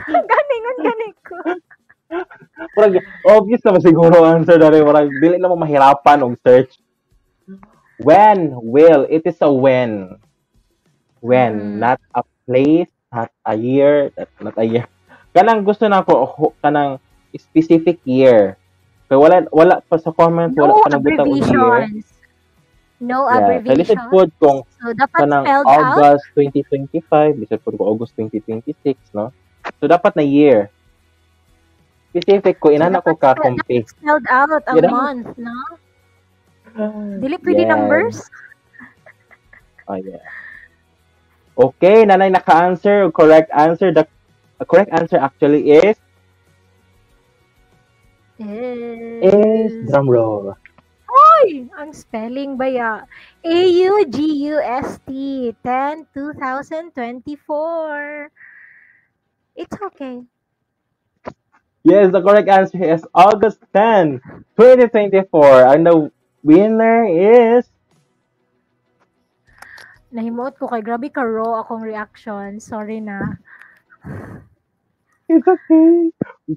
Ganing ko. Parang, obvious naman siguro ang answer na rin. Parang, dili na mo mahirapan og search. When will? It is a when. When, not a place, not a year, not a year. Kanang gusto na ko, kanang specific year. Kaya wala pa sa comment, wala pa nabutang og year. No Yeah. Kaya lisod abbreviations. po kung So, dapat kanang spelled out. August 2025, lisod po ko August 2026, no? So, dapat na year. Specific ko, inana ko ka compare. Spelled out ang Yeah. month, no? Dili pwede numbers? Oh, yeah. Okay, nanay naka-answer. Correct answer. The correct answer actually is drum roll. Oy! Ang spelling ba ya? AUGUST 10/2024. It's okay. Yes, the correct answer is August 10, 2024. And the winner is Nahimuot ko kay grabe ka raw akong reaction. Sorry na. it's okay.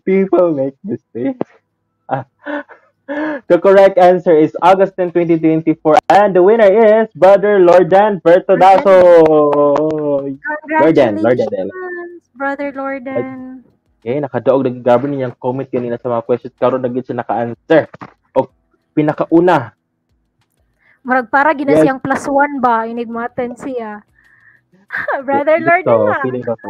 People make mistakes. The correct answer is August 10, 2024. And the winner is Brother Lordan Bertodaso. Lordan. Congratulations, Brother Lorden. Okay, nakadaog na gagawin niyang comment kanina sa mga questions. Karon na gid siya naka-answer. O pinakauna. Murag para gina Yes. siyang +1 ba? Inigmatan siya. Brother Gusto, Lorden na. feeling ko to.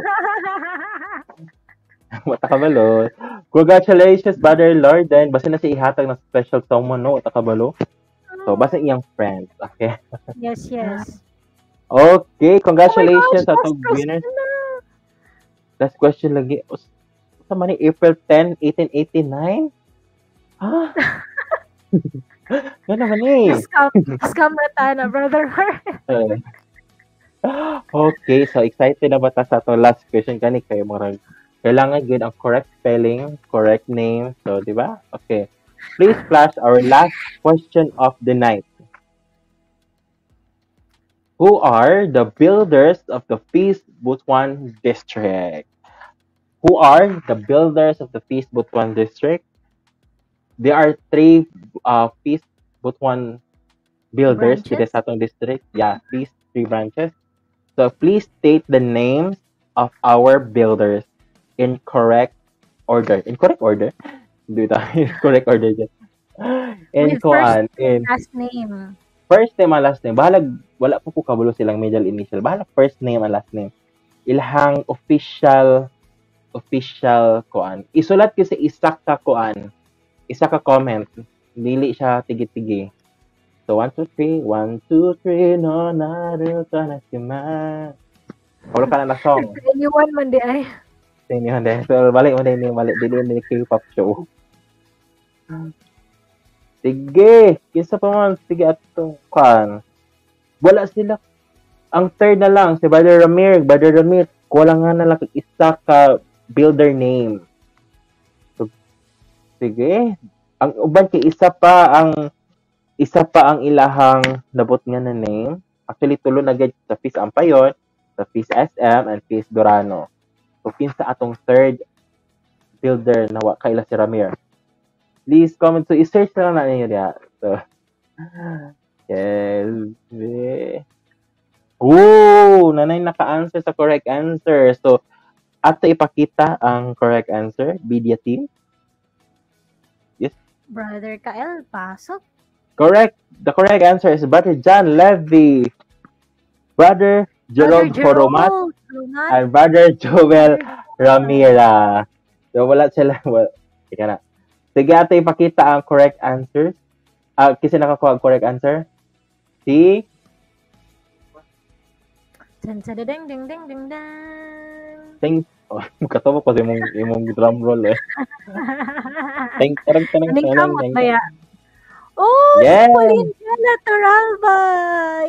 Matakabalo. Congratulations, Brother Lordan. Basta na siya ihatag ng special someone, no? Matakabalo. So, basta iyang friends. Okay. Yes. Okay, Oh my congratulations gosh, sa last itong winners. question na. Last question lagi. Sa man ni April 10, 1889? Ha? Yan naman eh. Scam na tayo na, Brother Lorden. Okay, so excited na ba ta sa itong last question kani kayo mga kailangan gud ang correct spelling, correct name. So, di ba? Okay. Please flash our last question of the night. Who are the builders of the Feast Butuan district? Who are the builders of the Feast Butuan district? There are three Feast Butuan builders Branches? dito sa atong district. Yeah, Feast, 3 branches. So please state the names of our builders in correct order. In correct order? Hindi ito. In correct order dyan. In With first in last name. first name and last name. Bahalag, wala po ko kabulo silang middle initial. Bahalag first name and last name. Ilhang official kuan. Isulat ko sa isa ka kuan. Isa ka comment. Dili siya tigi-tigi. So, 1, 2, 3. 1, 2, 3. No, naru ka na si ma. Wala ka na na song. Anyone man di ay. Sa inyo, hindi. So, balik mo din yung balik. Dili yung K-pop show. Sige. Kinsa pa man. Sige atong kuan. Wala sila. Ang third na lang, si Brother Ramir. Wala nga na lang isa ka builder name. So, sige. Ang uban kay isa pa ang ilahang nabot nga na name. Actually, tulo na gid sa Feast Ampayon, sa Feast SM, and Feast Durano. So, kinsa atong third builder na kaila si Ramir. Please comment. So, i-search na lang na ninyo niya. So, yes. Nanay naka-answer sa correct answer. So, ato ipakita ang correct answer. Media team. Brother Kael, pasok. Correct. The correct answer is Brother John Levy, Brother Jerome Poromat, and Brother Joel Ramira. So, wala sila. Ika na. Sige, ato ipakita ang correct answers. Kasi nakakuha ang correct answer. Si Ding ding. Ting. Oh, katawa ko sa imong drum roll eh. Ting. Kamot ba ya? Oh, Yes. Pauline Natural ba?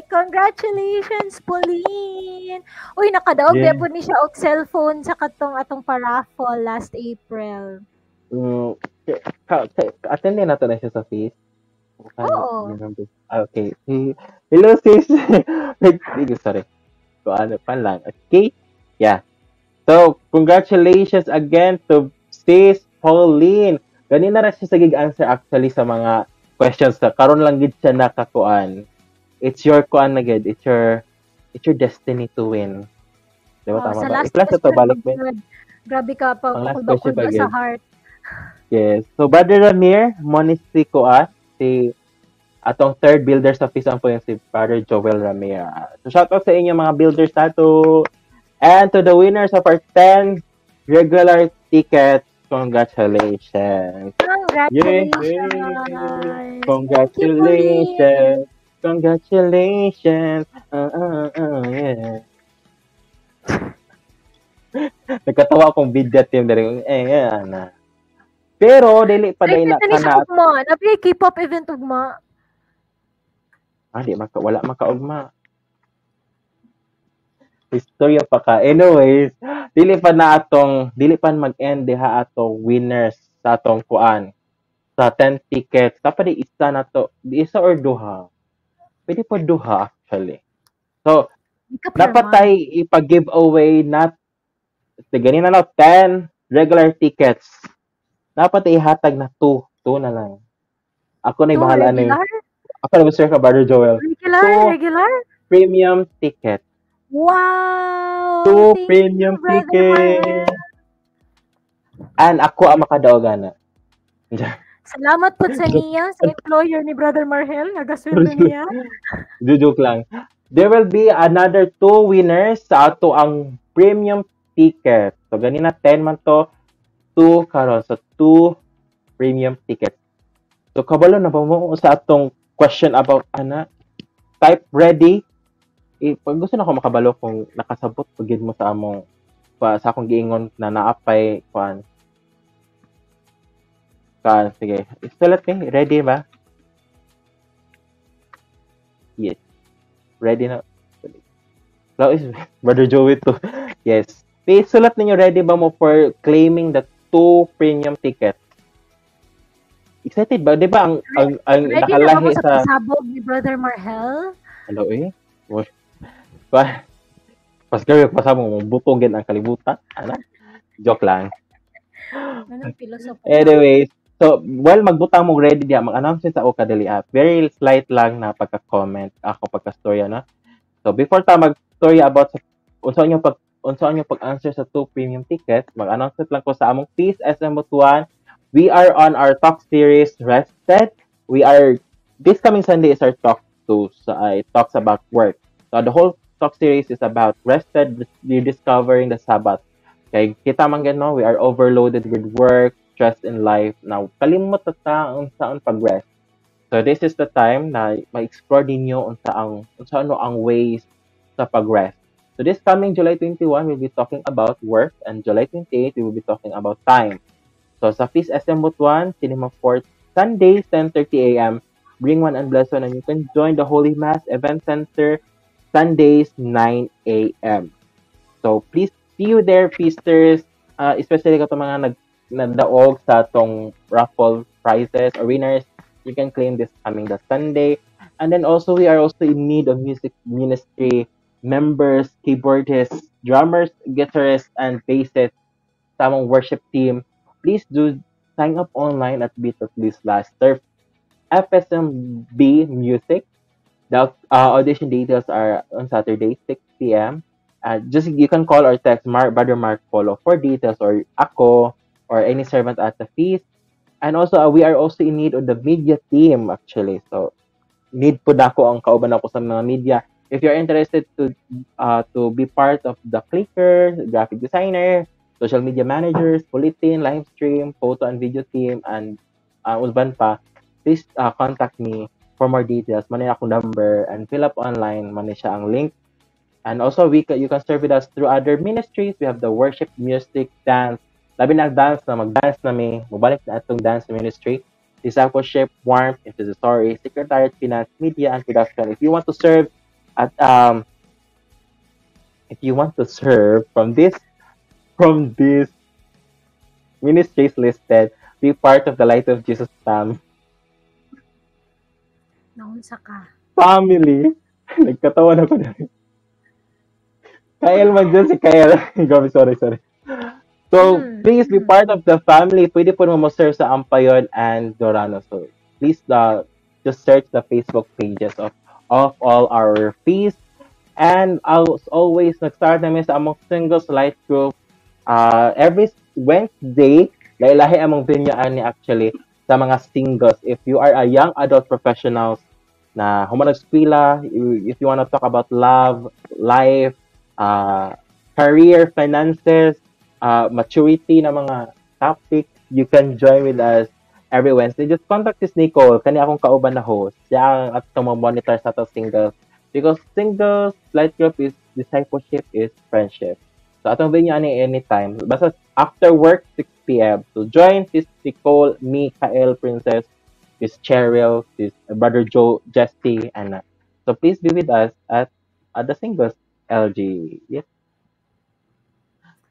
Congratulations, Pauline. Uy, nakadaog Yeah. yeah. ni siya og cellphone sa atong paraffol last April. Attend din nato na siya sa feast. Oo. Okay. Hello, sis. Sorry. So, pan lang. Okay? Yeah. So, congratulations again to sis Pauline. Ganina na siya sa answer actually sa mga questions na karon lang gid siya nakakuan. It's your kuan na gid. It's your destiny to win. Di ba tama ba? I-flash ito balik din. Grabe ka pa Ang last kulba question sa heart. Yes. So, Brother Ramir, Monisi Kuat, si atong third builder sa Feast po yung si Brother Joel Ramir. So, shoutout sa inyo mga builders nato. And to the winners of our 10 regular tickets, congratulations. Congratulations. Congratulations. Congratulations. Yeah. Nagkatawa akong video team dali. Ana. Pero dili pa dai na kana. Napi K-pop event ugma. Di wala makaugma. Istorya pa ka. Anyways, dili pa mag-end diha atong winners sa atong kuan. Sa 10 tickets. Dapat isa na to. Isa or duha. Pwede po duha actually. So, dapat tayo ipag-giveaway na ganyan na 10 regular tickets. Dapat ihatag na 2 na lang. Ako na Two bahala ni. regular? Ako na Sir ka, Brother Joel. Regular? 2 Regular? premium ticket. Wow! 2 Thank you, premium Brother Marhel. ticket. And ako ang makadaogana. Salamat po sa niya, sa employer ni Brother Marhel. Nagasweldo niya. Joke lang. There will be another 2 winners sa ato ang premium ticket. So, ganina 10 man to, 2 karon. So, 2 premium tickets. So, kabalo na ba mo sa atong question about type ready? Pag gusto na ako makabalo kung nakasabot pagid mo sa among sa akong giingon na naapay kuan. Sige. Sulat ni, ready ba? Yes. Ready na. Now is Brother Joey to. Yes. Please sulat ninyo ready ba mo for claiming the 2 premium tickets? Excited ba? 'Di ba ang Ready na ba nakalahi mo sa sa pasabog ni Brother Marhel? Hello Pascal pasamo mo butogin ang kalibutan. Joke lang. Anong pilosopo? Anyways, so while magbutang mo ready diya, mag-announce sa o kadali app. Very slight lang na pagka-comment ako pagka-storya na. So before ta mag-storya about sa unsa inyo pag-answer sa 2 premium tickets, mag-announce lang ko sa among Peace SM Butuan. We are on our talk series Rested. This coming Sunday is our talk 2. So I talks about work. So the whole talk series is about rested, rediscovering the Sabbath. Kay kita man no, we are overloaded with work, stress in life. Now, kalimot ta unsaon pag-rest. So this is the time na ma-explore ninyo unsa ang ways sa pag-rest. So this coming July 21, we'll be talking about work, and July 28, we will be talking about time. So sa Feast SM Butuan, Cinema Fort, Sundays, 10:30 a.m. Bring one and bless one, and you can join the Holy Mass Event Center Sundays, 9 a.m. So please see you there, feasters, especially kato mga nagdaog sa atong raffle prizes or winners. You can claim this coming the Sunday. And then also, we are also in need of music ministry members, keyboardists, drummers, guitarists, and bassists sa among worship team. Please do sign up online at bit.ly/surf FSMB Music. The audition details are on Saturday, 6 p.m. You can call or text Brother Mark Polo for details, or ako or any servant at the feast. And also, we are also in need of the media team actually. So, need po na ako ang kauban ako sa mga media. If you're interested to be part of the clicker, graphic designer, social media managers, bulletin, live stream, photo and video team, and usban pa, please contact me for more details. Manay akong number and fill up online. Manay siya ang link. And also, you can serve with us through other ministries. We have the worship, music, dance. Labi na dance na mag-dance na may mabalik na atong dance ministry. Discipleship, warmth, intercessory, secretariat, finance, media, and production. If you want to serve from this ministries listed, be part of the Light of Jesus Naunsa ka? family. Nagkatawa na ko na. Kyle man dyan si Kyle. Grabe, sorry. So, please be part of the family. Pwede po mo serve sa Ampayon and Dorano. So, please just search the Facebook pages of all our feasts. And as always, nag-start namin sa among Singles Light Group. Every Wednesday, lahi among venue ani actually sa mga singles. If you are a young adult professionals na humanag eskwela, if you want to talk about love, life, career, finances, maturity na mga topics, you can join with us every Wednesday. Just contact this Nicole, kani akong kauban na host. Siya ang atong monitor sa atong singles. Because singles light group is discipleship is friendship. So atong venue ani anytime. Basta after work 6 p.m. So join this Nicole, me, Kael, Princess, this Cheryl, this Brother Joe, Jesse, and so please be with us at the singles LG. Yes.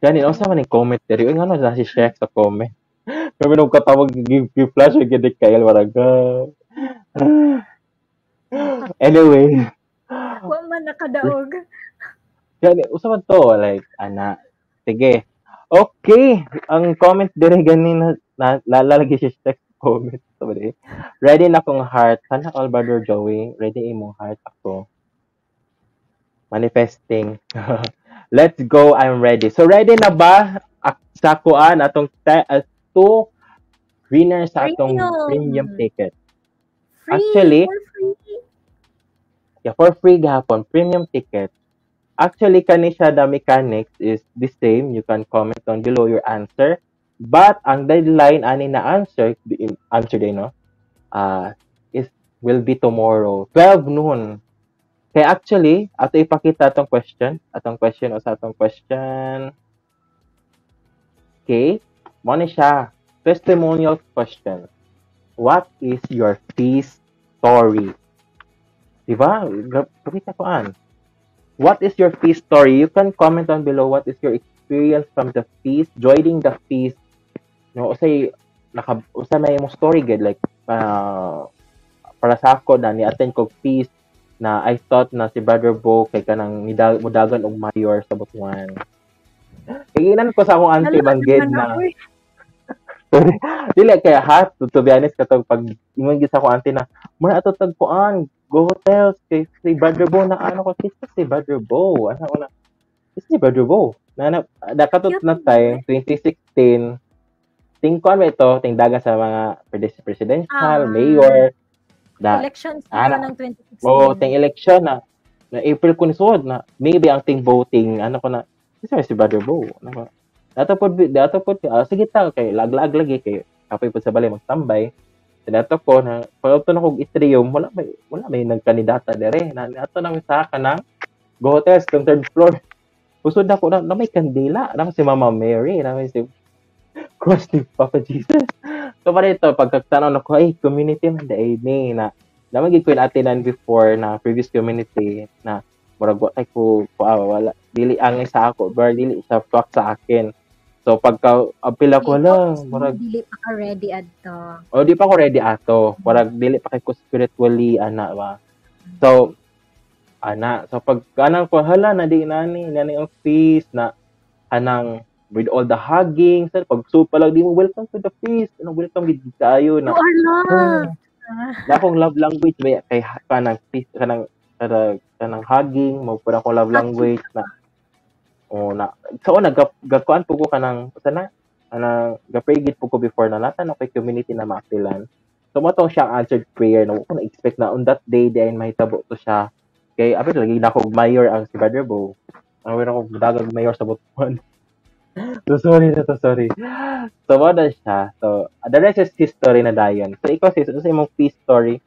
Ganun, sa man yung comment diri. Uy, ano na si Shek sa comment. Kami nung katawag give-flash yung gidik Kael, waraga. Anyway. Wa man nakadaog. Gani, usapan to, like, sige. Okay, ang comment dire ganin na lalagay si Shek comment. Sorry. Ready na akong heart. Sana all, Brother Joey. Ready imong heart ako. Manifesting. Let's go. I'm ready. So, ready na ba sa kuan atong two winners sa atong premium Premium. ticket? Free. Actually, For free. yeah, for free gahapon, premium ticket. Actually, kani siya the mechanics is the same. You can comment on below your answer. But ang deadline ani na answer din no. Is will be tomorrow, 12 noon. Kaya actually, ato ipakita atong question. Atong question. Okay? Mo ni siya. Testimonial question. What is your feast story? Diba? Pakita ko an. What is your feast story? You can comment on below what is your experience from the feast, joining the feast. No, usay usay may imong story gid like para sa ako na ni-attend kog feast na I thought na si Brother Bo kay kanang mudagan og mayor sa Butuan. Kaginan ko sa akong auntie bangged na dili kaya to be honest katong pag ingon gyud sa akong auntie na mo ato tagpuan go hotels kay si Brother Bo na ano ko si Brother Bo ano ko na si Brother Bo na nakatot na time 2016 tingkuan ba ito tingdagan sa mga presidential mayor Elections na ng 2016. ting election na April ko ni suod na maybe ang ting voting ano ko na si Brother Bo ano ko dato pod sige ta kay laglag lagi kay kapoy pod sa balay magtambay dato ko na pagto na kog istrium wala may nagkandidata dire na ato na sa kanang go hotels tong third floor usod ako na may kandila na si Mama Mary na si cross ni Papa Jesus. So para ito pagkatanaw na ko ay community man dai ni na naman gid ko atinan before na previous community na murag ay ko wala dili ang isa ako bar dili sa fuck sa akin. So pagka apil ako wala murag dili pa ka ready adto. Di pa ako ready ato. Murag dili pa kay ko spiritually ana ba. So pag kanang ko hala na di nani ang feast na anang with all the hugging sa pag pa lang di mo welcome to the feast welcome gid kayo na You are loved. na akong love language ba kay kanang feast kanang hugging mo pud ako love language na so naggakuan po ko kanang sana ga-pray gid po ko before na natan ako community na maapilan so mo tong siyang answered prayer na ko na expect na on that day din mahitabo to siya kay apil lagi na ako mayor ang si Brother Bo ang wala ko dagag mayor sa Butuan. So, sorry. So, what na siya? So, the rest is history na dayon. So, ikaw sis, ano sa imong peace story?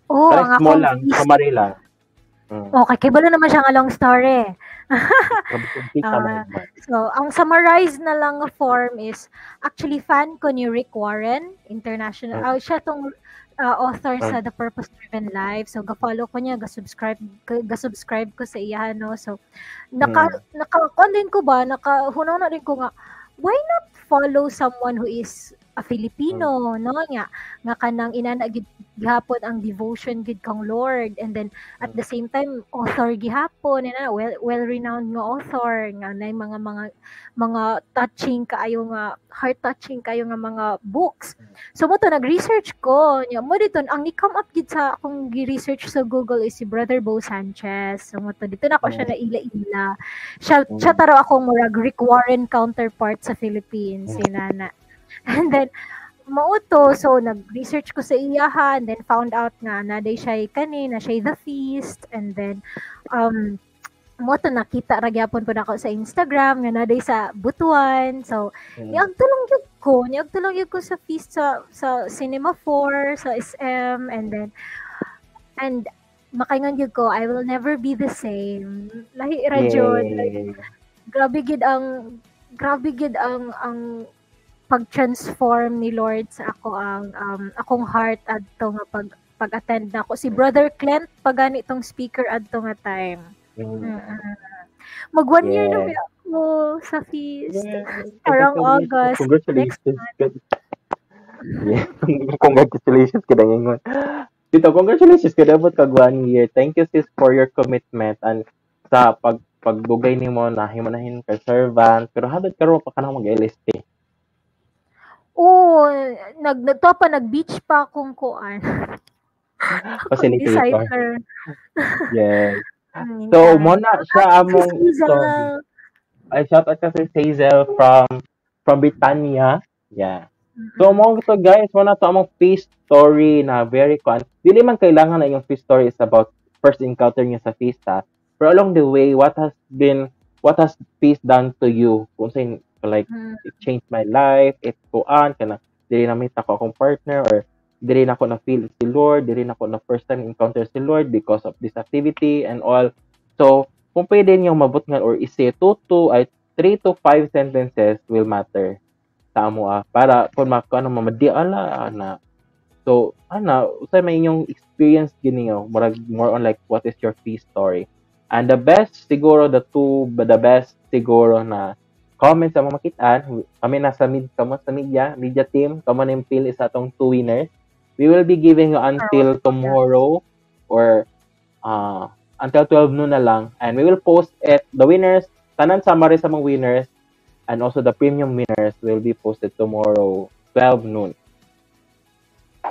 Oh, Parang ang small akong lang, kamari lang. Okay, kibalo naman siya nga long story. Naman. So, ang summarize na lang nga form is, actually, fan ko ni Rick Warren, international. Siya tong author sa The Purpose Driven Life. So, ga-follow ko niya, ga-subscribe ko sa iya, no? So, naka-online ko ba, hunaw na rin ko nga, why not follow someone who is a Filipino, no? Nga kanang inana gihapon ang devotion gid kang Lord, and then at the same time author gihapon na well renowned nga author nga nay mga touching kaayo nga heart touching kayo nga mga books. So mo to nag-research ko nya mo dito ang ni-come up gid sa akong gi-research sa Google is si Brother Bo Sanchez. So mo to dito na ko siya naila-ila. Siya taro akong murag Rick Warren counterpart sa Philippines, sinana. And then mauto, so nag-research ko sa iyaha, and then found out nga na day siya kanina, siya the feast, and then mo to nakita ra gyapon po nako sa Instagram nga na day sa Butuan. So niag tulong gyud ko sa feast sa Cinema 4 sa SM, and makaingon gyud ko I will never be the same. Lahi ra jud. Grabe gid ang pag-transform ni Lord sa ako ang akong heart adto nga pag-attend na ako si Brother Clint pagani tong speaker adto nga time. Mag 1 year na ako sa feast. Around August. Congratulations. Congratulations kada ngon. Dito, congratulations kada abot kag 1 year. Thank you sis for your commitment and sa pagdugay nimo na himanahin ka servant pero habit karon pa kanang mag-LST. Oo, nag-beach pa akong kuan. Akong Facilitator. reciter. Yes. So, Yeah. mo na Shout siya out Sis among story. Hazel. I shout out kasi Hazel from Britannia. Yeah. So, Mm-mm. mo to guys, mo na to among face story na very con. Dili man kailangan na yung face story is about first encounter niya sa feast ha. Pero along the way, what has feast done to you? Kung sa like, Mm. it changed my life, it kuan, kana, dili na meet ako akong partner, or dili na ako na feel si Lord, dili na ako na first time encounter si Lord because of this activity and all. So, kung pwede niyong mabot nga or isi 3 to 5 sentences will matter sa amo para kung ano mamadi ala na so ana usay may inyong experience gini more on like what is your fee story, and the best siguro the best siguro na comments sa mga makitaan kami nasa kamo sa media team kamo na yung pili sa atong two winners. We will be giving you until Yes. tomorrow or until 12 noon na lang, and we will post it the winners tanan summary sa mga winners and also the premium winners will be posted tomorrow 12 noon.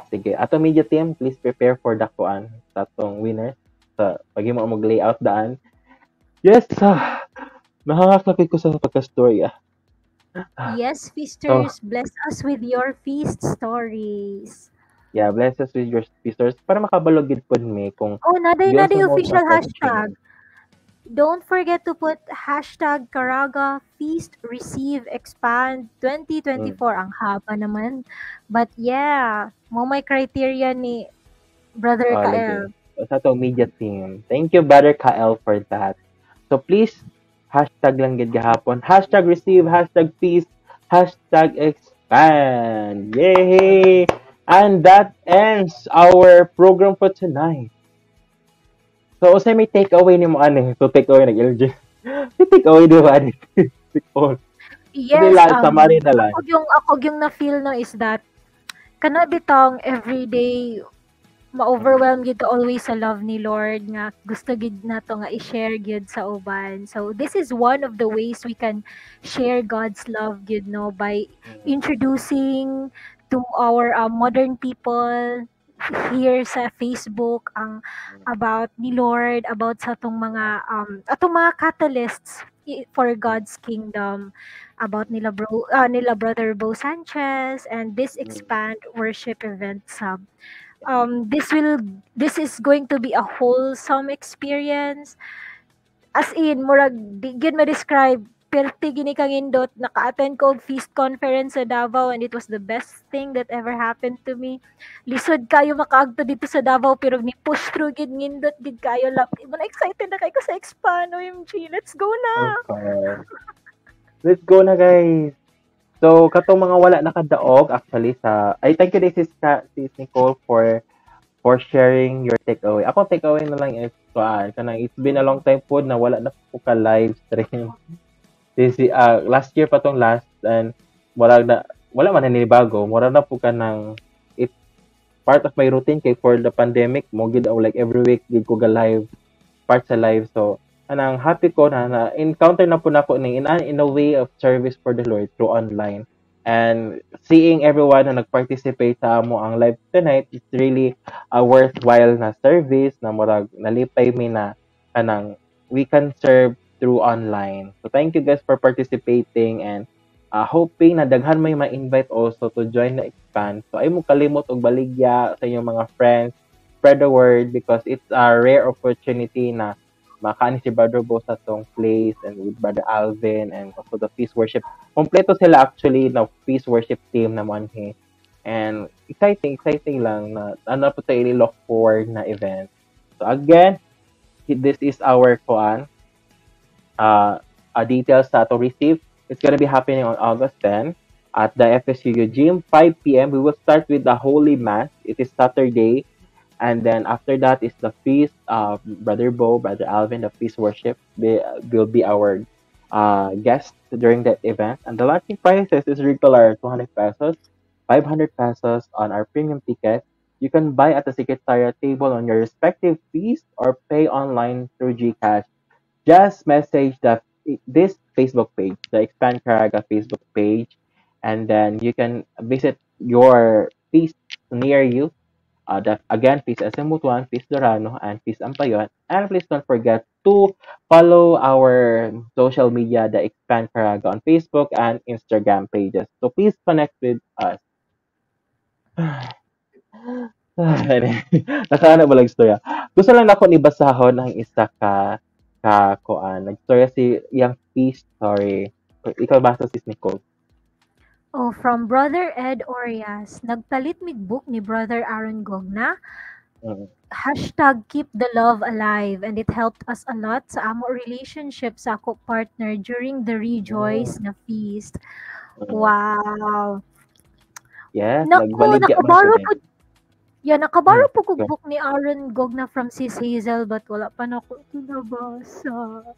Sige, ato media team, please prepare for dakuan sa atong winners sa pagimo mo mag-layout daan. Yes, nakakaklaki ko sa pagka-story Yes, So, feasters, bless us with your feast stories. yeah, bless us with your speakers para makabalog gid pod mi kung Oh, giyon sa naday mo official hashtag. opportunity. Don't forget to put hashtag Caraga Feast Receive Expand Mm, 2024. Ang haba naman. But yeah, mo may criteria ni Brother lagi. Kael. Sa atong media team. Thank you, Brother Kael, for that. So please, hashtag lang gid gahapon. Hashtag receive, hashtag peace, hashtag expand. Yay! And that ends our program for tonight. So, usay may takeaway ni mo ani. So, takeaway nag-LG. May takeaway di ba ani? Hindi Yes, lang, summary na lang. ako yung na-feel no is that kana bitong everyday ma-overwhelm gid to always sa love ni Lord nga gusto gid nato nga i-share gid sa uban. So this is one of the ways we can share God's love gid no by introducing to our modern people here sa Facebook ang about ni Lord, about sa atong mga catalysts for God's kingdom, about nila Brother Bo Sanchez and this expand worship event sub. This will this is going to be a wholesome experience, as in murag di gyud ma-describe perti gini kang indot naka-attend ko og feast conference sa Davao and it was the best thing that ever happened to me. Lisod kayo makaagto dito sa Davao pero ni push through gid ngindot gid kayo lap. Mo na excited na kay ko sa Expand OMG. Let's go na. Okay. Let's go na, guys. So, katong mga wala nakadaog, actually, thank you, sis Nicole, for sharing your takeaway. Ako, takeaway na lang is, it's been a long time po na wala na po ka live stream. Last year pa tong last, and wala man na ninibago. Wala na po ka ng, it's part of my routine kay for the pandemic, mo gid like every week, gid ko ga live, part sa live. So, anang happy ko na encounter na po nako ni in a way of service for the Lord through online. And seeing everyone na nag-participate sa amo ang live tonight, it's really a worthwhile na service na murag nalipay mi na kanang we can serve through online. So thank you guys for participating, and hoping na daghan may ma-invite also to join the expand. So ay mo kalimot og baligya sa inyong mga friends, spread the word because it's a rare opportunity na makaani si Brother Bo sa tong place and with Brother Alvin and also the Peace Worship. Kompleto sila actually na Peace Worship team naman and exciting lang na ano po tayo look forward na event. So again, this is our details to receive. It's gonna be happening on August 10 at the FSU Gym, 5 p.m. We will start with the Holy Mass. It is Saturday, and then after that is the feast. Brother Bo, Brother Alvin, the feast worship will be our guest during that event. And the launching prices is regular 200 pesos, 500 pesos on our premium ticket. You can buy at the secretariat table on your respective feast or pay online through GCash. Just message this Facebook page, the Expand Caraga Facebook page, and then you can visit your feast near you. Again, Feast SM Mutuan, Feast Dorano, and Feast Ampayon. And please don't forget to follow our social media, the Expand Caraga, on Facebook and Instagram pages. So please connect with us. Nakaano ba lang istorya? Gusto lang ako ni basahon ang isa ka kuan. Nagstorya si yang Feast story. Ikaw basa sis Nicole. Oh, from Brother Ed Orias, nagpalit mig book ni Brother Aaron Gogna. Mm. Hashtag keep the love alive, and it helped us a lot sa amo relationship sa ako partner during the Rejoice na feast. Mm. Wow. Yes, Naku, nagbaligya man nakabaro siya. po. Yeah, nakabaro Mm. po kog book ni Aaron Gogna from Sis Hazel, but wala pa na ako kinabasa.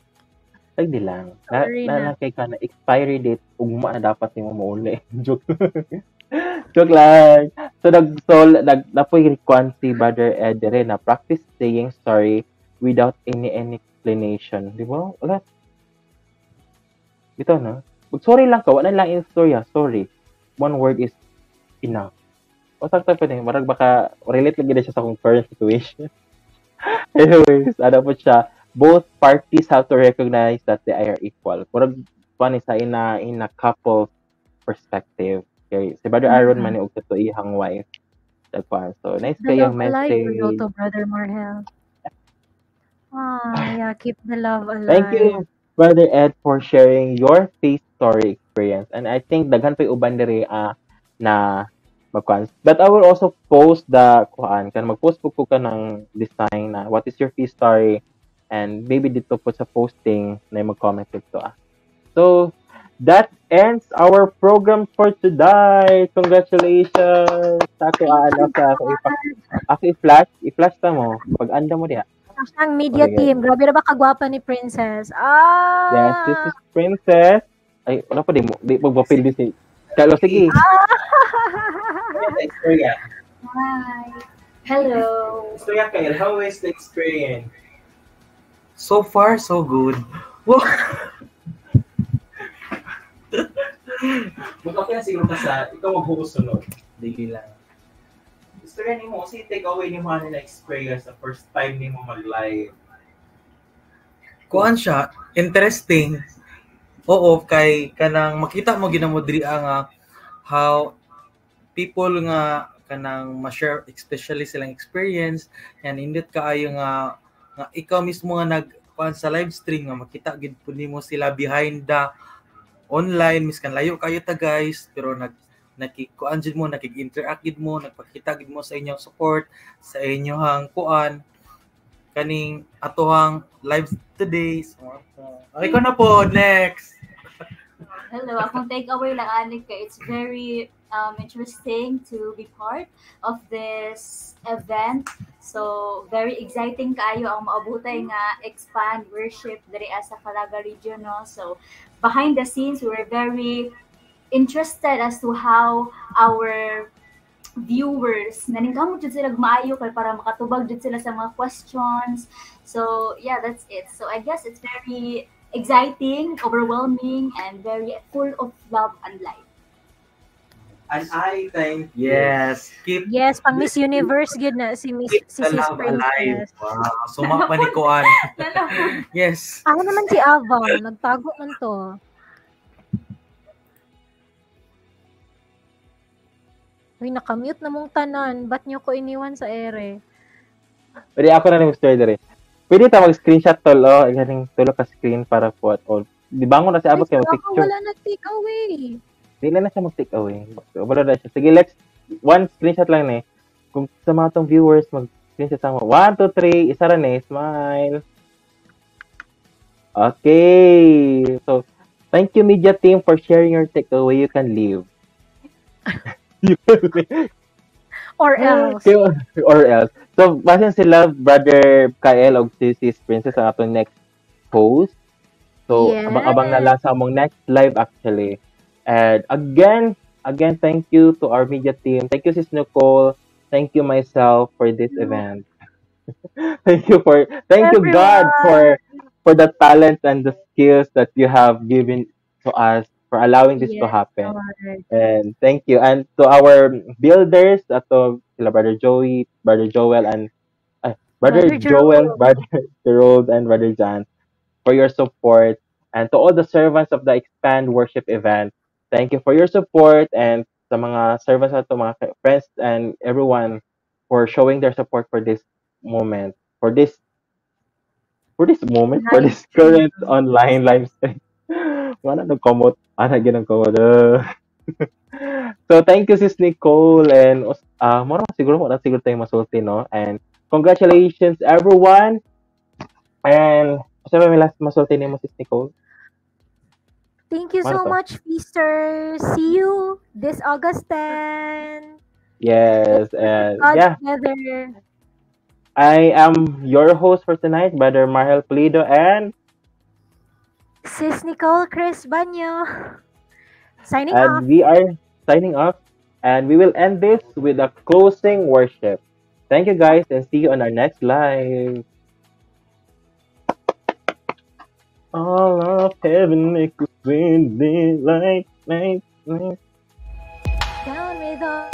Ay, di lang. Sorry na. Na kay ka na expiry date ugma na dapat nimo mauli. Joke. Joke lang. Napoy request si Brother Ed rin na practice saying sorry without any explanation. Di ba? Wala. Ito na. Sorry lang ka. Wala lang yung storya. Sorry. One word is enough. O sakto pa din. Marag baka relate lang gina siya sa akong current situation. Anyways, ano po siya. Both parties have to recognize that they are equal. Murag funny sa in a couple perspective. Okay. Si Brother Aaron man og to ihang wife. Dagpan. So nice The kayong love alive, message. to Brother Marhel. Yeah, keep the love alive. Thank you, Brother Ed, for sharing your face story experience. And I think daghan pa uban diri na magkuan. But I will also post the kuan kan mag-post po ko ka ng design na what is your face story, and maybe dito po sa posting na mag-comment dito. So that ends our program for today. Congratulations sa ato ako i-flash ta mo pag anda mo diha. Ang media Okay, team. Grabe na ba kagwapa ni Princess? Yes, this is Princess. Ay, wala pa di mo. Di magpapil din si Carlo. Sige. Istorya. Hi. Hello. Istorya, Kyle. How is the experience? So far, so good. Wow. Okay na siguro ka sa ikaw maghusunod. Dili lang. Istorya ni mo, kasi take away ni mo na experience the first time ni mo mag-live. Kuan siya, interesting. Oo, kay kanang makita mo ginamo diri nga how people nga kanang ma-share especially silang experience and indot kaayo nga ikaw mismo nga nagkuan sa live stream nga makita gid pud nimo sila behind the online miskan layo kayo ta guys pero nakikuan jud mo nakig-interact gid mo nagpakita gid mo sa inyong support sa inyong kuan kaning atohang live today. So, okay ko na po next. Hello, akong takeaway lang ani kay it's very interesting to be part of this event. So, very exciting kaayo ang maabutay nga expand worship diri sa Calaga region, no? So, behind the scenes, we were very interested as to how our viewers naningkamot jud sila maayo kay para makatubag jud sila sa mga questions. So, yeah, that's it. So, I guess it's very exciting, overwhelming, and very full of love and light. And I thank Yes, keep Yes, pang Miss Universe gid na si keep Sis the love alive. Princess. Wow, suma pa ni kuan. Yes. Ako naman si Ava, nagtago man to. Uy, nakamute na mong tanan. Ba't niyo ko iniwan sa ere? Pwede ako na ni Mr. Dere. Pwede ta mag-screenshot tol, ganing tulo ka screen para po at all. Di bangon na si Abot Ay, kayo ako picture. wala nag-take away. Hindi na siya mag-take away. Wala na siya. Sige, let's, one screenshot lang eh. Kung sa mga tong viewers, mag-screenshot mo. 1, 2, 3, isa rin eh. Smile. Okay. So, thank you media team for sharing your takeaway. You can leave. You can leave. Or else. Or else. So, basin sila, Brother Kyle o si Princess ang atong next post. So, Yes. abang-abang na lang sa among next live actually. And again, thank you to our media team. Thank you, Sis Nicole. Thank you myself for this event. thank you God for the talents and the skills that you have given to us for allowing this to Yes, happen. Lord. And thank you. And to our builders, to sila Brother Joey, Brother Joel, and Brother Brother Joel, Jerome. Brother Gerald, and Brother John for your support. And to all the servants of the Expand Worship event, thank you for your support. And sa mga servants at mga friends and everyone for showing their support for this moment, for Live this stream. current online live stream. Wala nagkomot. Ana ginagkomot. So thank you sis Nicole and mura siguro siguro tayong masulti no. And congratulations everyone. And sa may last masulti nimo sis Nicole. Thank you Mara so to. much, Feasters. See you this August 10. Yes, Let's and God yeah, together. I am your host for tonight, Brother Marhel Pulido, and Sis Nicole Chris Banyo. Signing off. we are signing off, and we will end this with a closing worship. Thank you guys, and see you on our next live. All of heaven echoes in the light, light, light. Down with all.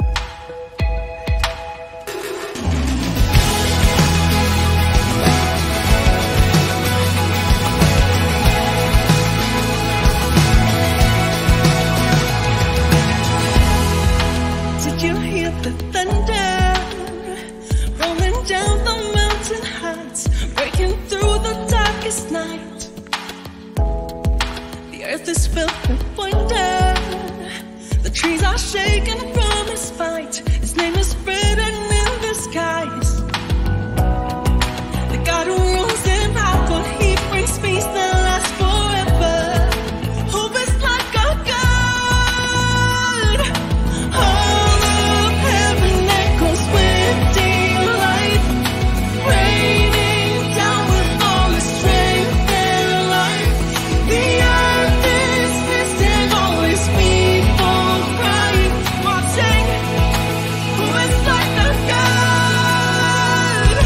Did you hear the thunder rolling down the mountain heights, breaking through the darkest night? The earth is filled with wonder. The trees are shaking from his fight. His name is written in the skies. The God who rules in power, he brings peace that lasts forever. Hope is like a God. All of heaven echoes with delight, raining down with all the strength and life. The earth is missing all his people crying, watching. Who is like a God?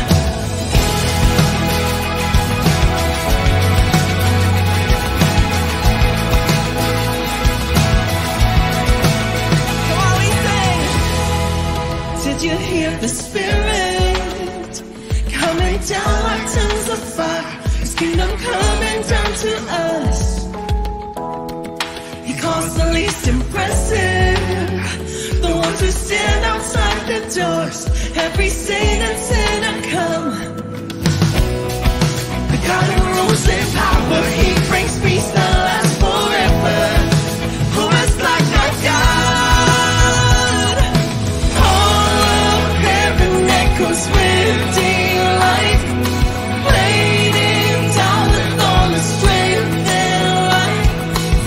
Come on, we sing. Did you hear the Spirit coming down like tongues of fire? His kingdom coming down to us. He calls the least impressive, the ones who stand outside the doors. Every saint and sinner come. The God who rules in power, he brings peace that lasts forever. Who is like our God? All of heaven echoes with delight, raining down with all the strength and light.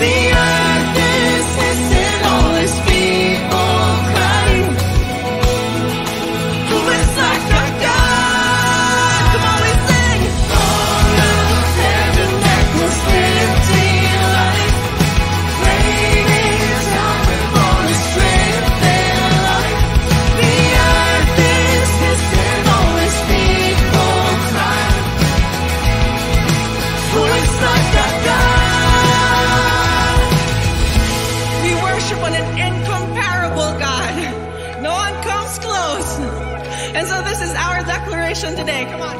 The earth is missing all his people crying. Who is like our God? Come on, we sing. All of heaven echoes with delight, raining down with all the strength and light. The earth is missing all his people crying. Who is like our God? We worship an incomparable God. No one comes close. And so this is our declaration today. Come on.